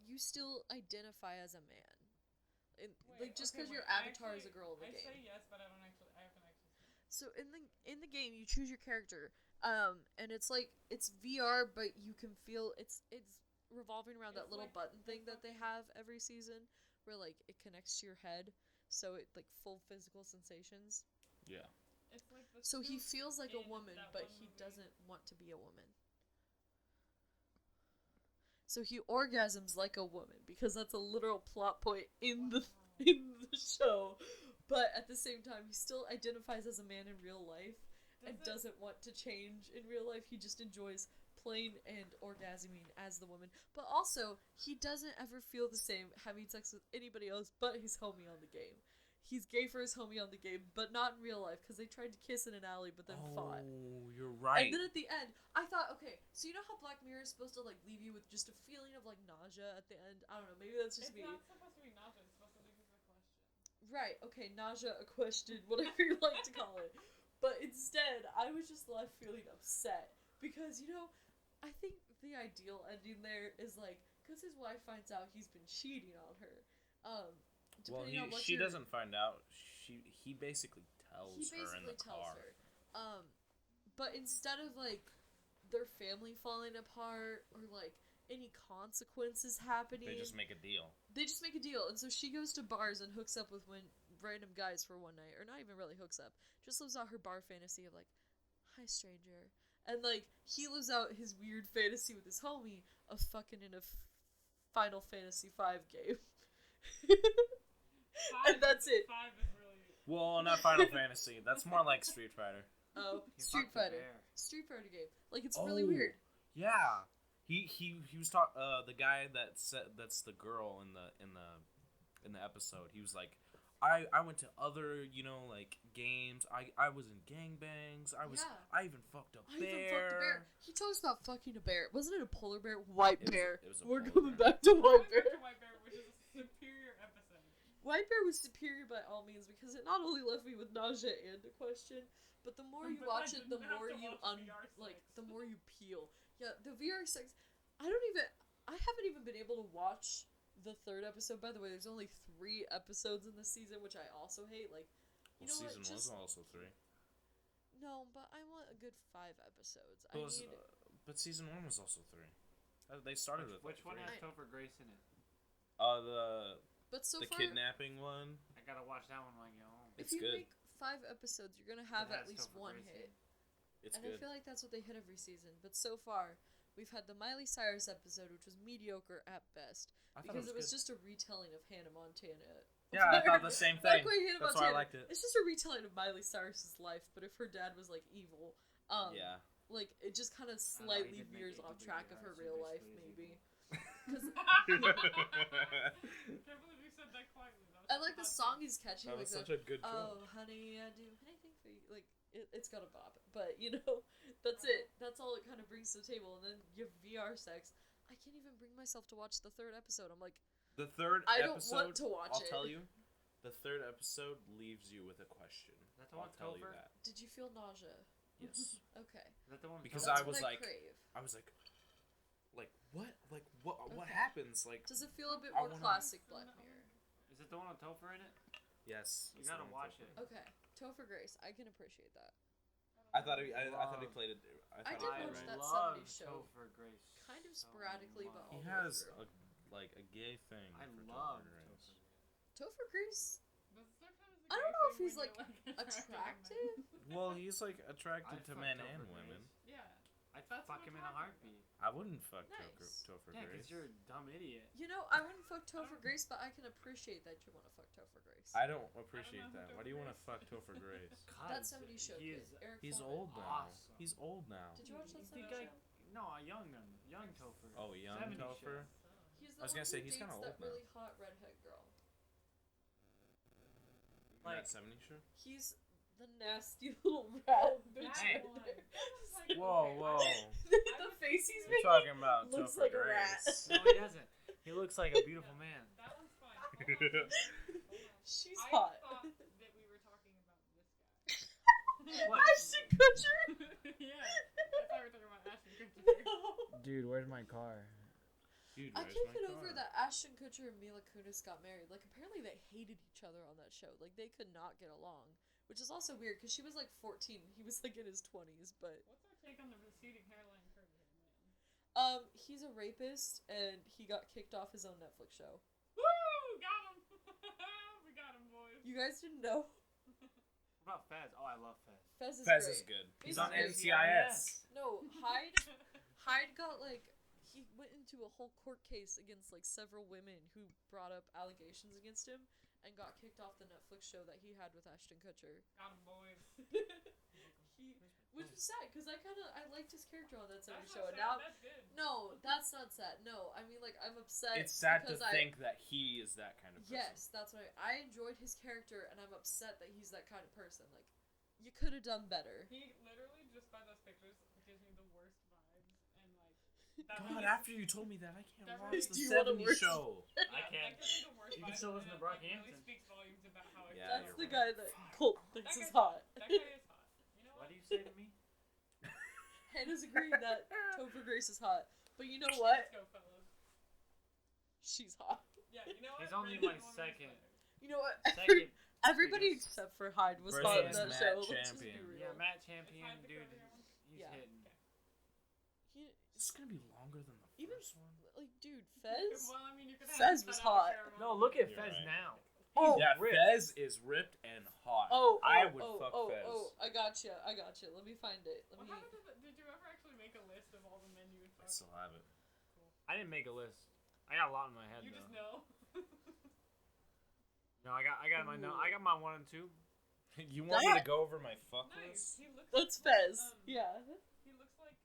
you still identify as a man. And, like, just because your avatar is a girl in the I game. say yes, but I haven't actually seen it. So in the game, you choose your character, and it's like it's VR, but you can feel it's revolving around that It's little like button the thing that they have every season, where like it connects to your head, so it like full physical sensations. Yeah. It's like the So he suit feels like a in woman, that but one he movie. doesn't want to be a woman. So he orgasms like a woman because that's a literal plot point in the show. But at the same time, he still identifies as a man in real life and doesn't want to change in real life. He just enjoys playing and orgasming as the woman. But also, he doesn't ever feel the same having sex with anybody else but his homie on the game. He's gay for his homie on the game, but not in real life because they tried to kiss in an alley but then fought. Oh, you're right. And then at the end, I thought, okay, so you know how Black Mirror is supposed to like leave you with just a feeling of like nausea at the end? I don't know, maybe that's just It's me. not supposed to be nausea. It's supposed to leave you with a question. Right, okay, nausea, a question, whatever you like to call it. But instead, I was just left feeling upset because, you know, I think the ideal ending there is like, because his wife finds out he's been cheating on her. Well, Depending on what she your- doesn't find out. He basically tells He her in basically the tells car. her. But instead of like their family falling apart or like any consequences happening. They just make a deal. They just make a deal, and so she goes to bars and hooks up with random guys for one night, or not even really hooks up, just lives out her bar fantasy of like, hi stranger, and like he lives out his weird fantasy with his homie of fucking in a Final Fantasy V game. And that's it. 5 is really. Well, not Final Fantasy. That's more like Street Fighter. Oh, He Street fucked the Fighter. bear. Street Fighter game. Like, it's really Oh. weird. Yeah. He was the guy that's the girl in the episode. He was like, I went to other, like, games. I was in gangbangs. Yeah. I even fucked a I bear. even fucked a bear. He talks about fucking a bear. Wasn't it a polar bear? White bear. It was a We're polar coming bear. back to I White went back Bear. to White Bear, which is a superior episode. White Bear was superior by all means because it not only left me with nausea and a question, but the more you But I watch it, the didn't have more to you watch VR sex. the more you peel. Yeah, the VR sex. I haven't even been able to watch the third episode. By the way, there's only 3 episodes in this season, which I also hate. Like, you know Season what? was Just also 3. no, but I want a good 5 episodes. But season 1 was also 3. They started with Which one 3. has Topher Grace in it? But so the far, kidnapping one. I gotta watch that one when I get home. if It's you good. make 5 episodes, you're gonna have It at has least Topher one Grace in hit. it. It's And good. I feel like that's what they hit every season. But so far, we've had the Miley Cyrus episode, which was mediocre at best, I thought because it was good. just a retelling of Hannah Montana. Yeah, I thought the same thing. Fuck Hannah That's why I Montana. liked it. It's just a retelling of Miley Cyrus's life, but if her dad was like evil, Yeah. like it just kind of I don't know, slightly he did make veers it off to track be of her so real life, basically maybe. Can't believe you said that quietly. That was And like the so song is catchy, That like was such a good joke. oh honey, I do anything for you. Like it's got a bop, but that's it. That's all it kind of brings to the table. And then you have VR sex. I can't even bring myself to watch the 3rd episode. I'm like, The third I don't episode, want to watch I'll it. tell you, the 3rd episode leaves you with a question. Is that the I'll one tell you Topher? that. did you feel nausea? Yes. Okay. Is that the one? Because That's I was what like- crave. I was like, what? Like, what Okay. happens? Like, Does it feel a bit I more wanna- classic Black Mirror? Is it the one with Topher in it? yes. You it's gotta the one watch Topher. it. Okay. Topher Grace, I can appreciate that. I thought he played it. I thought did he watch played it that right. 70s show. Topher Grace. Kind of so sporadically, but much. He all the way has through. a gay thing. I for love Topher Grace. Topher Grace. I don't know if he's like attractive. Well, he's like attracted I'd to fuck men Topher and Grace. women. Yeah. I'd That's fuck what him I'm in a talking heartbeat. I wouldn't fuck Nice. Topher Yeah, Grace. because you're a dumb idiot. I wouldn't fuck Topher Grace, but I can appreciate that you want to fuck Topher Grace. I don't appreciate know who that. Why do you want to fuck Topher Topher Grace? That 'Cause 70s show he kid, is- Eric He's Foreman. old now. Awesome. He's old now. Did you watch that He's 70s the guy. show? No, a young Topher. Oh, young 70s Topher. show. He's the I was one gonna say, who he's dates kinda that old now. really hot redhead girl. In Like- that 70s show? He's the nasty little rat bitch. Hey. right there. Whoa. The face he's You're making talking about looks Topher like a rat. Grace. No, he doesn't. He looks like a beautiful man. That one's fine. Hold on. She's I hot. thought that we were talking about this guy. What? Ashton Kutcher. Yeah. I thought we were talking about Ashton Kutcher. No. Dude, where's my car? Dude, I where's can't my get car? over that Ashton Kutcher and Mila Kunis got married. Like, apparently they hated each other on that show. Like, they could not get along. Which is also weird, because she was like 14. He was like in his 20s, but... What's our take on the receding hairline curve here, man? He's a rapist, and he got kicked off his own Netflix show. Woo! Got him! We got him, boys. You guys didn't know? What about Fez? Oh, I love Fez. Fez is Fez great. is good. He's He's on great. NCIS. No, Hyde got like... He went into a whole court case against like several women who brought up allegations against him and got kicked off the Netflix show that he had with Ashton Kutcher. Got him, boys. Which was sad, because I liked his character on that 70s That's show, not and sad, now... that's good. No, that's not sad. No, I mean, like, I'm upset. It's sad to because think that he is that kind of person. Yes, that's why I enjoyed his character, and I'm upset that he's that kind of person. Like, you could have done better. He literally, just by those pictures, gives me the worst vibes. And, like, that God, really- after you told me that, I can't That watch really- the Do you want a 70s worse- show. I can't. That gives me the worst You can vibes, still and listen to it, like, Brockhampton. really speaks volumes about how I Yeah, feel. That's you're the right. guy that Fuck. Colt thinks That is guy's- hot. That guy is hot. You know What what? do you say to me? Hannah's agreed that Topher Grace is hot. But you know what? Let's go, fellas. She's hot. Yeah, you know what? He's only Brandon, my one minute second. later. You know what? Second. Everybody biggest- except for Hyde was Versus hot in that Matt show. Let's just be Champion. real. Yeah, Matt Is Champion, Hyde the dude. curly hair one? He's Yeah. hitting. This is gonna be longer than the Even first one. like, dude, Fez. Well, I mean, you could Fez have was cut out hot. a fair amount No, of look it. at You're Fez right. now. Oh, Yeah, ripped. Fez is ripped and hot. I would fuck Fez. I gotcha. Let me find it. What happened to did you ever actually make a list of all the men you would I fuck? still have it. I didn't make a list. I got a lot in my head You though. just know. No, I got my no. I got my 1 and 2. You want me to go over my fuck Nice. list? He looks That's like, Fez. Yeah. He looks like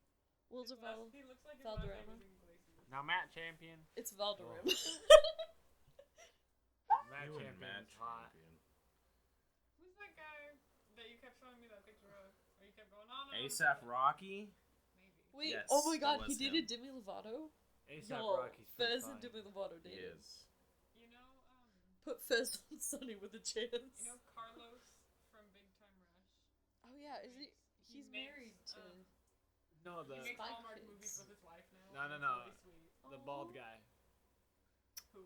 Will his Val. last, he looks like his last name Valderrama. was Iglesias. Now Matt Champion. It's Valderrama. Matt You and Champion Matt is hot. Champion. Who's that guy that you kept showing me that picture of? Or you kept going on and on? ASAP Rocky. Maybe. Wait, Yes, oh my that god, was he him. dated Demi Lovato? ASAP Yo, Rocky's pretty Fez and fine. Demi Lovato He dated. is. You know, Put Fez on Sunny with a chance. you know Carlos from Big Time Rush. Oh yeah, is he? He He's makes, married to. No, He makes Spy Hallmark Kids. movies with his wife now. No, no, and no. It's really sweet. the bald Aw. guy. Who?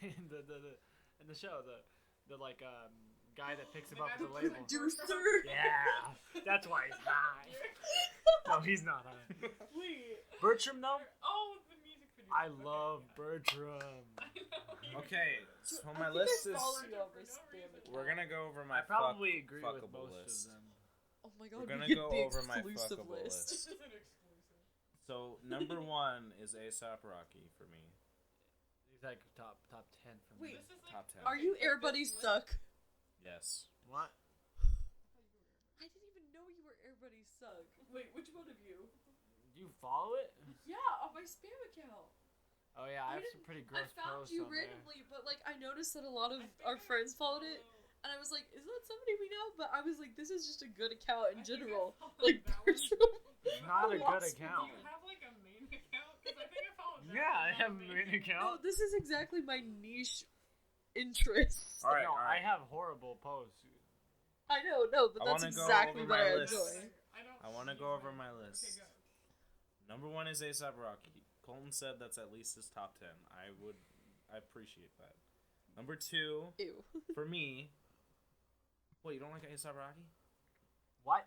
in the show the like guy that picks him The up guy the who label. Producer. Yeah, that's why he's high. No, he's not high. Wait. Bertram though, Oh, the music video. I Okay, love yeah. Bertram. I know. Okay, so I my think list I is. follow you on For this no damn reason. account. We're gonna go over my I probably agree with fuckable most list. of them. Oh my god, We're gonna we get go the over my exclusive fuckable list. This list. is an exclusive. So number 1 is ASAP Rocky for me. He's like top 10 for me. Wait, This is like, Top 10. Are you like Everybody this list- Suck? Yes. What? I didn't even know you were Everybody Suck. Wait, which one of you? You follow it? Yeah, on my spam account. Oh yeah, I have didn't- some pretty I gross found posts you on there. randomly, but like I noticed that a lot of I think our I friends followed it, follow- and I was like, "Is that somebody we know?" But I was like, "This is just a good account in I think I general." followed Like that one. Bertram. It's not a good Lost account. Do you have like a main account? Because I think I followed that. Yeah, I one, have not a main. main No, account. this is exactly my niche interest. All right, no, all right. I have horrible posts. I know, no, but I that's wanna go exactly over what my I list. enjoy. I want to use go over my- my list. Okay, go. Number 1 is ASAP Rocky. Colton said that's at least his top 10. I appreciate that. Number 2 Ew. for me. What, you don't like ASAP Rocky? What?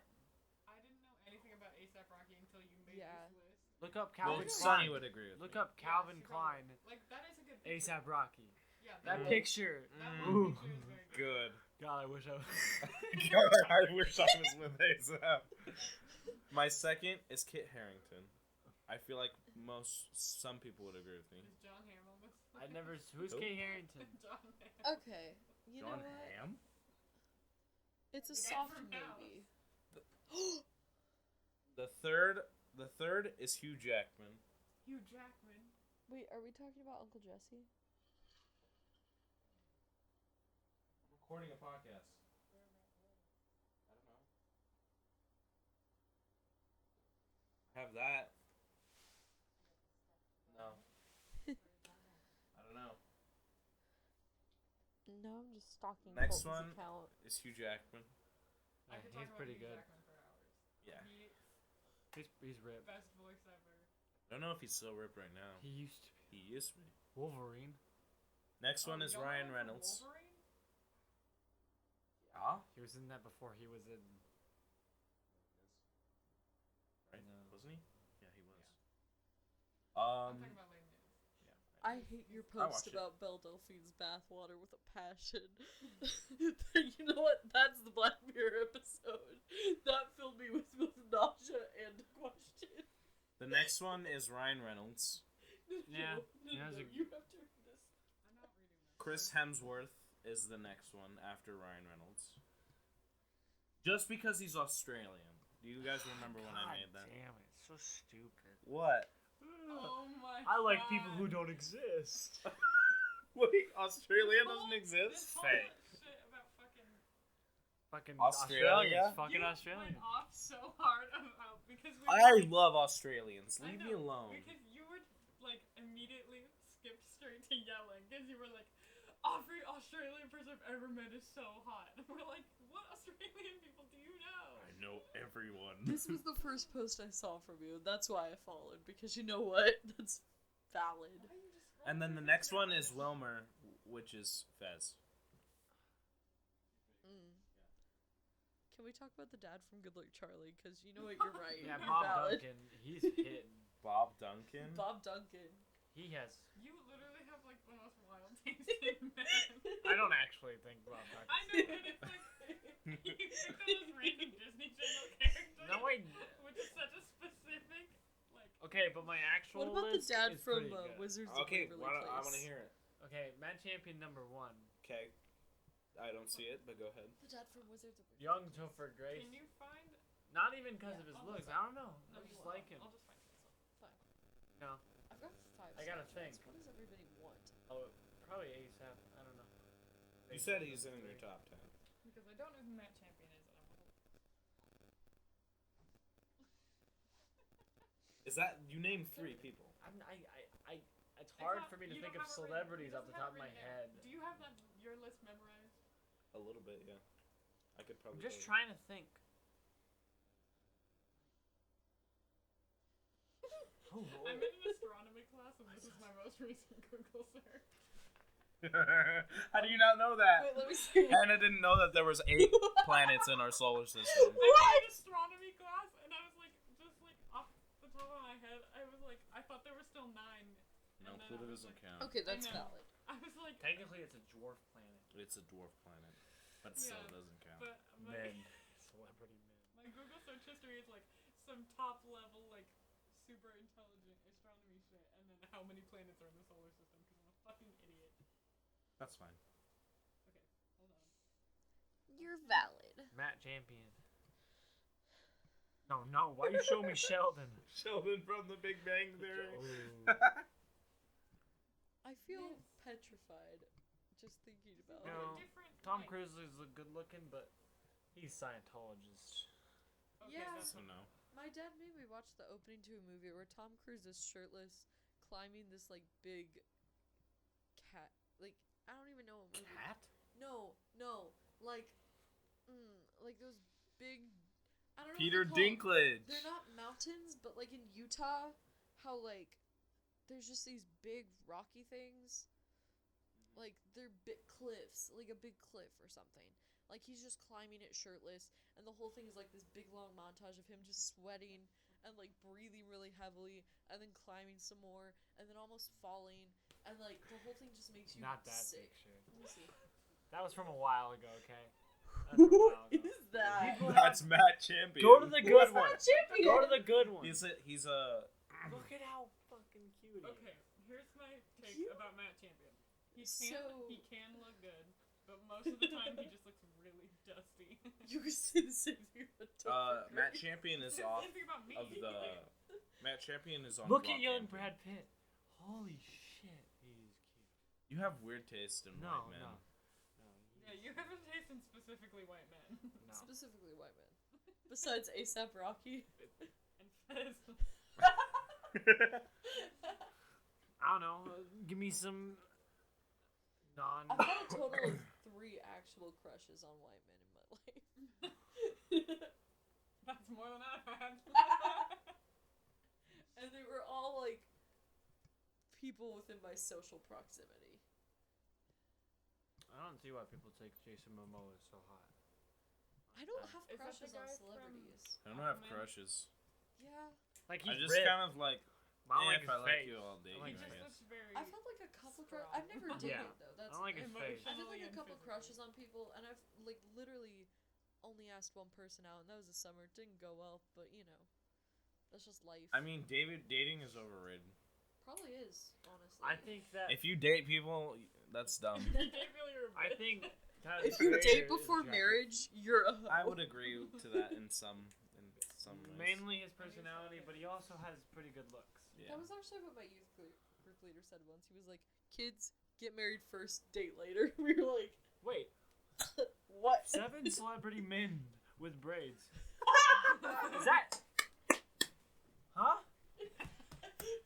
I didn't know anything about ASAP Rocky until you made Yeah. this list. Look up Well, Calvin Sonny Klein. would agree with Look me. up Calvin Yeah, she probably- Klein. Like that is a good picture. ASAP Rocky. Yeah, That Mm. picture. That Ooh. one picture is very good. Good. God, I wish I was. God, I wish I was with ASAP. My second is Kit Harington. I feel like some people would agree with me. Is John Hamm on this? I never. Who's Who? Kate Harrington? John Hamm. Okay, you John know what? Hamm? It's a The guy soft from House. maybe. The third is Hugh Jackman. Hugh Jackman. Wait, are we talking about Uncle Jesse? Recording a podcast. I don't know. Have that. No. I don't know. No, I'm just stalking Next Colton's one. account. It's Hugh Jackman. I could talk He's about pretty Hugh good. Jackman for hours. Yeah. He's ripped. Best voice ever. I don't know if he's still ripped right now. He used to be. He used to be. Wolverine. Next one Oh, is you don't Ryan know him from Reynolds. Wolverine? Yeah. He was in that before he was in. Right? No. Wasn't he? Yeah, he was. I'm talking about Les Mis. Yeah. I hate your I post watched it. about Belle Delphine's bathwater with a passion. You know what? That's the Black Mirror episode. That filled me with both nausea and a question. The next one is Ryan Reynolds. Yeah, No, he has a- you have to read this. I'm not reading that. Chris Hemsworth is the next one after Ryan Reynolds. Just because he's Australian. Do you guys remember when I made that? Damn it! So stupid. What? Oh my I like people God. who don't exist. Wait, Australia This doesn't whole- exist? This whole Fake. shit about fucking Fucking Australia? Australians. Fucking you Australians. went off so hard about because we I love Australians. I Leave know, me alone. Because you were like immediately skipped straight to yelling because you were like, every Australian person I've ever met is so hot. And we're like, what Australian people do you know? I know everyone. This was the first post I saw from you. That's why I followed. Because you know what? That's valid. Why are you just And then the next one is Wilmer, which is Fez. Mm. Can we talk about the dad from Good Luck Charlie? Because you know what? You're right. Yeah, You're Bob valid. Duncan. He's hitting. Bob Duncan? Bob Duncan. He has. You literally have like the most wild taste in men. I don't actually think Bob Duncan. I know, but it's like you picked on this random Disney Channel character. No, I. Which is such a specific, like. Okay, but my actual What about the list dad is from pretty good. Wizards Okay, of Waverly Place? I want to hear it. Okay, Matt Champion number 1. Okay. I don't see it, but go ahead. The dad from Wizards of Waverly Young Place. Topher Grace. Can you find? Not even because Yeah, of his I'll looks. just- I don't know. No, I you just won't. like him. I'll just find myself. Fine. No. I've got 5. I gotta Snapchats. think. What does everybody want? Oh, probably ASAP. I don't know. You said he's in your top 10. Because I don't know who Matt Champion is, and I'm a Is that you named 3 people? It's hard for me to think of celebrities off the top of my head. Do you have that your list memorized? A little bit, yeah. I could I'm probably. just tell you. trying to think. Oh, I'm in an astronomy class, and this is my most recent Google search. How do you not know that? Wait, let me see. Hannah didn't know that there was 8 planets in our solar system. I'm in an astronomy class, and I was like, just like off the top of my head, I was like, I thought there were still 9. No, And then Pluto I was doesn't like- count. Okay, that's I know. valid. I was like, Technically, it's a dwarf planet. It's a dwarf planet, but still Yeah, doesn't count. but my, Men. Celebrity men. my Google search history is like some top level, like super intelligent astronomy shit, and then how many planets are in the solar system because I'm a fucking idiot. That's fine. Okay, hold on. You're valid. Matt Champion. No. Why you show me Sheldon? Sheldon from The Big Bang Theory. I feel Yes. petrified just thinking about No. it. They're different. Tom like- Cruise is good looking, but he's Scientologist. Okay, Yeah. that's So no. My dad made me watch the opening to a movie where Tom Cruise is shirtless, climbing this like big cat. Like I don't even know what movie. Cat? No, like those big. I don't know. Peter what they're called. Dinklage. They're not mountains, but like in Utah, how like there's just these big rocky things. Like they're big cliffs, like a big cliff or something. Like he's just climbing it shirtless, and the whole thing is like this big long montage of him just sweating and like breathing really heavily, and then climbing some more, and then almost falling, and like the whole thing just makes you Not that sick. picture. Let me see. That was from a while ago, okay? That's from a Who while ago. is that? People That's Matt Champion. Go to the good Who's one. that champion? Go to the good one. He's a. Look at how fucking cute he is. Okay, here's my take You- about Matt Champion. He So- can look good, but most of the time he just looks really dusty. You could say the same thing about Topher Matt Grace. Champion is Same off thing about me. of the. Matt Champion is on. Look at Rock young Camping. Brad Pitt. Holy shit, he's cute. You have weird taste in No, white men. no. Yeah, you have a taste in specifically white men. No. Specifically white men. Besides ASAP Rocky. And Fez. I don't know. Give me some non. I've had a total of 3 actual crushes on white men in my life. That's more than I've had. And they were all like people within my social proximity. I don't see why people take Jason Momoa so hot. I don't have Is that the crushes on guy from- celebrities. I don't have Man. crushes. Yeah. Like I he's just ripped. kind of like. I don't like if his I like face. you, I'll date I like you. He I just guess. looks very. I've had like a couple Strong. I've never dated Yeah. though. I That's don't like his face. I did like emotionally a and couple physically. crushes on people, and I've like literally only asked one person out, and that was the summer. It didn't go well, but you know, that's just life. I mean, dating is overrated. Probably is, honestly. I think that. If you date people, that's dumb. You can't really I remember. think. Tyler if you Creator date is before attractive. marriage, you're a hoe. I would agree to that in some ways. Mainly his personality, but he also has pretty good looks. Yeah. That was actually what my youth group leader said once. He was like, "Kids, get married first, date later." We were like, Wait, "What?" 7 celebrity men with braids. Is that? Huh?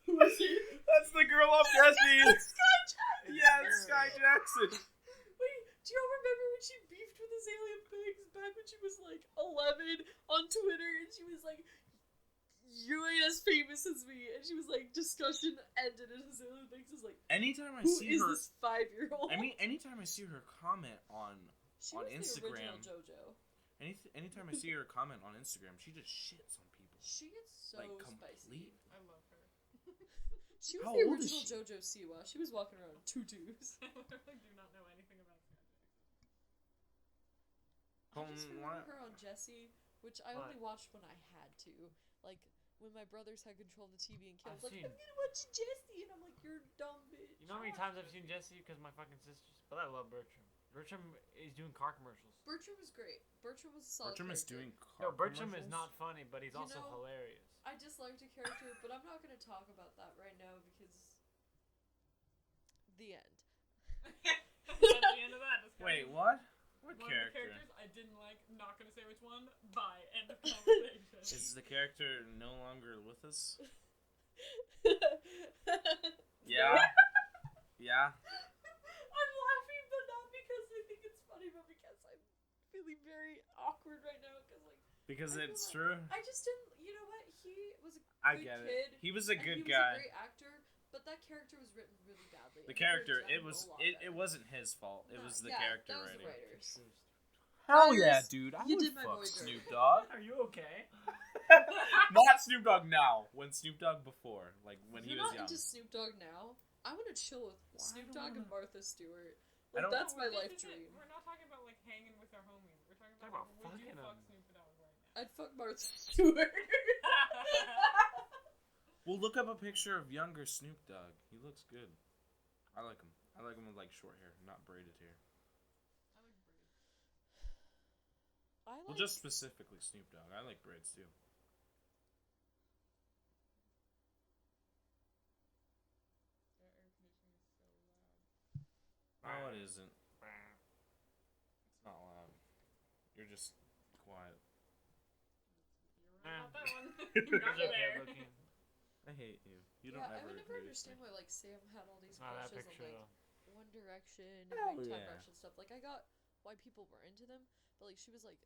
Who was he? That's the girl off Destiny's. Sky Jackson. Yeah, it's Sky Jackson. Wait, do y'all remember when she beefed with Azalea Pigs back when she was like 11 on Twitter, and she was like, "You ain't as famous as me," and she was like, discussion ended, and Azalea Pigs is like, Anytime I "Who see is her, this 5-year-old?" I mean, anytime I see her comment on she on was Instagram. the original JoJo. anytime I see her comment on Instagram, she just shits on people. She gets so Like, spicy. complete. I love her. She was How the old is original she? JoJo Siwa. She was walking around in tutus. I literally do not know anything about Sky I just Um, remember what? her on Jessie, which I What? only watched when I had to. Like, when my brothers had control of the TV and Kim I've was like, seen- I'm gonna watch Jessie! And I'm like, you're a dumb bitch. You know how many times I've seen Jesse because my fucking sisters? But I love Bertram. Bertram is doing car commercials. Bertram was great. Bertram was a solid Bertram is character. doing No, car Bertram is commercials? not funny, but he's You also know- hilarious. I disliked a character, but I'm not gonna talk about that right now because the end. That's the end of that discussion. Wait, what? What One of the character? characters I didn't like, not gonna say which one. Bye. End of conversation. Is the character no longer with us? Yeah. Yeah. I'm laughing, but not because I think it's funny, but because I'm feeling very awkward right now. Because I feel it's like- true. I just didn't. You know what? He was a I good get kid. it. He was a and good he was guy. a great actor, but that character was written really badly. The and character, design it was a lot it better. wasn't his fault. It No, was the yeah, character that was the writing. writers. Hell yeah, dude! I you would did my fuck boy dirty. Snoop Dogg. Are you okay? Not Snoop Dogg now. When Snoop Dogg before, like when You're he was not young. into Snoop Dogg now. I want to chill with Well, I Snoop don't Dogg and wanna- Martha Stewart. I Like don't- that's my This life isn't- dream. We're not talking about like hanging with our homies. We're talking Talk about, about would you fucking fuck 'em. Snoop Dogg right now? I'd fuck Martha Stewart. Well, look up a picture of younger Snoop Dogg. He looks good. I like him. I like him with like short hair, not braided hair. I like braids. I like. Well, just specifically Snoop Dogg. I like braids too. Their air conditioning is so loud. No, it isn't. It's not loud. You're just quiet. You're right about that one. You're You got me He's okay there. looking. I hate you. You Yeah, don't I ever would never agree with understand me. why like Sam had all these It's not that crushes picture on though. like One Direction and Hell Big Time yeah. Rush and stuff. Like I got why people were into them, but like she was like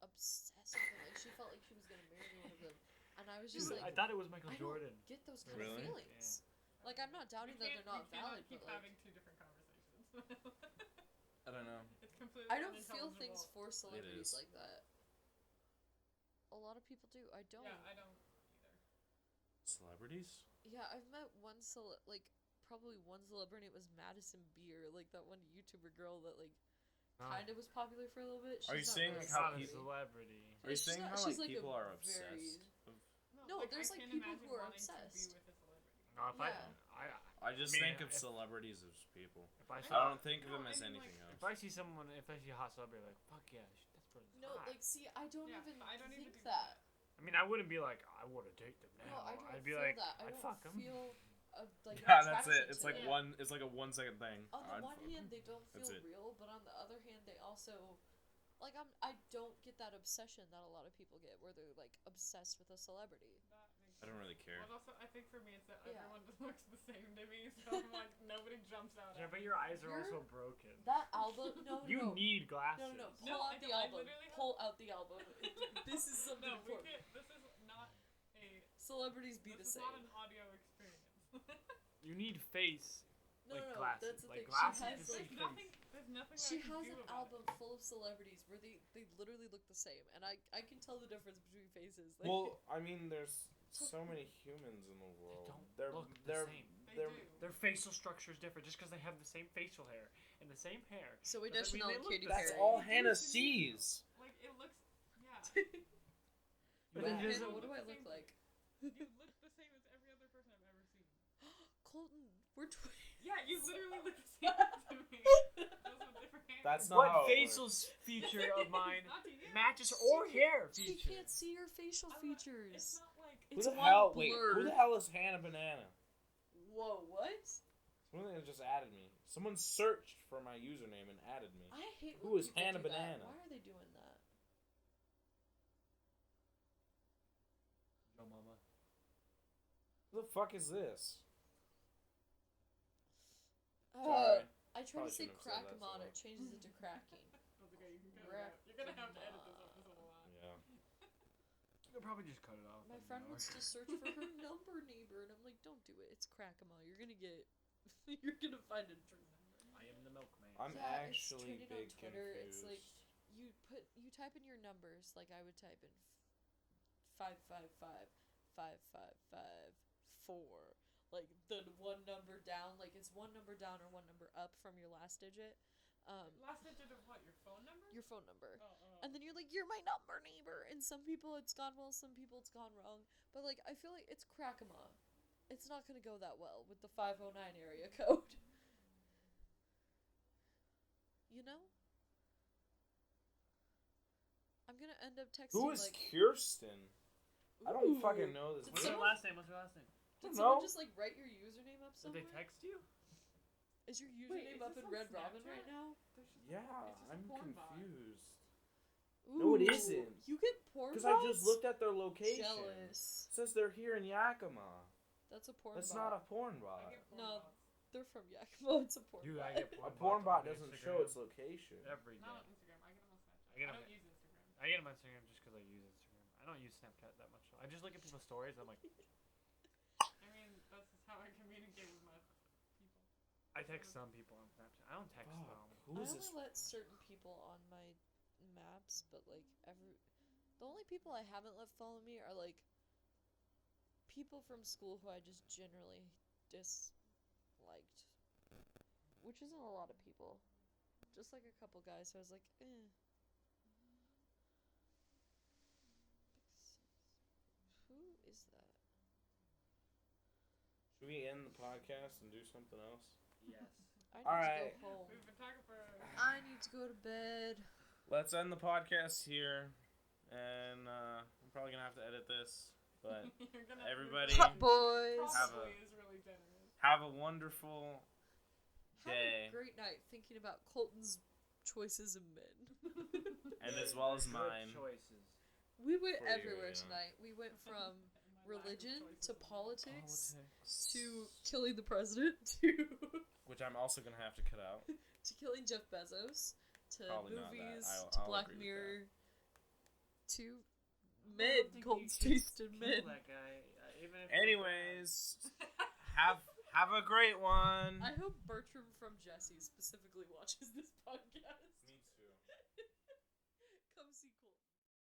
obsessed with them. Like she felt like she was gonna marry one of them, and I was just Dude, like, I thought it was Michael I don't Jordan. get those kind Really? of feelings. Like I'm not doubting that they're not we cannot valid, keep but like having two different conversations. I don't know. It's completely I don't feel things unintelligible. for celebrities is. like that. A lot of people do. I don't. Yeah, I don't either. Celebrities? Yeah, I've met one probably one celebrity. It was Madison Beer, like that one YouTuber girl that like kind of was popular for a little bit. Are you She's not saying really a how Not a celebrity. celebrity. Are you She's saying not- how she's like like a people are very- obsessed? Of, No, there's, I like, can't people imagine who are wanting to obsessed. be with a celebrity. No, if Yeah. I just mean, think of if- celebrities as people. if I I saw, don't think of No, them I as mean, anything if else. I see someone, if I see a hot celebrity, like fuck yeah, that's pretty No, hot. like see, I don't Yeah, even I don't even think do that. I mean, I wouldn't be like, I want to date them No, now. I don't I'd be feel like, that. I I'd don't fuck them. feel like an Yeah, that's attraction it. It's to like them. one. It's like a 1 second thing. On the I'd one fuck hand, 'em. they don't That's feel it. real, but on the other hand, they also like I don't get that obsession that a lot of people get, where they're like obsessed with a celebrity. That makes I don't really care. Well, also, I think for me, it's that Yeah. everyone just looks the same to me, so I'm like, nobody jumps out Yeah, at but me. your eyes are You're- also broken. That album, no, You no, need glasses. no, no, pull No, I out the don't. I album. literally have- Pull out the album. This is something No, we important. can't. This is not a. Celebrities be the This is same. not an audio experience. You need face. No, like no, glasses. that's the Like thing. glasses She has is like like There's nothing. There's nothing. she I can has do an about album full of celebrities where they literally look the same, and I can tell the difference between faces. Like, Well, I mean, there's so many humans in the world. don't They're look the they're same. It. They they're do. Their facial structure is different just because they have the same facial hair and the same hair. so we doesn't Chanel mean and they look Katy the that's Perry. all They do Hannah to me. sees. Like it looks. Yeah. But But then Hannah, does it- what do I the look same- like? You look the same as every other person I've ever seen. Colton, we're twins. Yeah, you literally look the same to me. Just with different hair. That's not What how it facial works. feature of mine Not to you. matches or hair She feature? can't see your facial I'm not- It's features. not like. Who It's the all hell? Wait, who blurred. the hell is Hannah Banana? Whoa, what? Someone that just added me. Someone searched for my username and added me. I hate Who when is people Hannah do that. Banana? Why are they doing that? No, mama. Who the fuck is this? I try Probably to say shouldn't have said that so crackmon, it much. changes it to cracking. That's okay. You can cut it out. You're gonna have to edit this episode a lot. Yeah. You'll probably just cut it off. My doesn't friend matter. wants to search for her number neighbor, and I'm like, don't do it. It's crackama. You're gonna get, you're gonna find a true number. I am the milkman. I'm Yeah, it's actually trending on big Twitter. confused. It's like you type in your numbers. Like I would type in 555 5554. like the one number down, like it's one number down or one number up from your last digit. Last digit of what? Your phone number? Your phone number. Oh. And then you're like, you're my number, neighbor. And some people it's gone well, some people it's gone wrong. But like, I feel like it's Crackama. It's not gonna go that well with the 509 area code. You know? I'm gonna end up texting Who is like, Kirsten? I don't Ooh. fucking know this. Did What's your someone- last name? What's your last name? Did don't someone know. just like write your username up Did somewhere? they text you? Is your Wait, username is up this in on Red Robin Snapchat? right now? Yeah, It's just a I'm porn bot. confused. No, it Ooh, isn't. You get porn Because I just bots? looked at their location. Jealous. It says they're here in Yakima. That's a porn That's bot. not a porn I bot. get porn No. bots. They're from Yakima. It's a porn Dude, bot. I get A porn, porn bots bot on doesn't Instagram show its location. every day. Not on Instagram. I get them on Snapchat. I get I 'em- don't use Instagram. I get them on Instagram just because I use Instagram. I don't use Snapchat that much. I just look at people's stories. I'm like, I mean, that's just how I communicate with my people. I text some people on Snapchat. I don't text them. Who I is only this? let certain people on my maps, but like the only people I haven't let follow me are like people from school who I just generally disliked, which isn't a lot of people. Just like a couple guys who I was like, eh. Who is that? Should we end the podcast and do something else? Yes. I need Alright. to go home. We've been talking for. I need to go to bed. Let's end the podcast here. And I'm probably going to have to edit this. But You're gonna. everybody Hot boys. Have Probably a- is really generous. have a wonderful Have day. a great night thinking about Colton's choices of men. And as well as Good mine. choices. We went For you, everywhere yeah. tonight. We went from My lack of religion choices to in life. politics to killing the president to Which I'm also going to have to cut out. to killing Jeff Bezos to Probably not that. movies I'll to Black agree with Mirror to I men. don't think Colton's you should taste in kill men. that guy, even if Anyways, have a great one. I hope Bertram from Jesse specifically watches this podcast.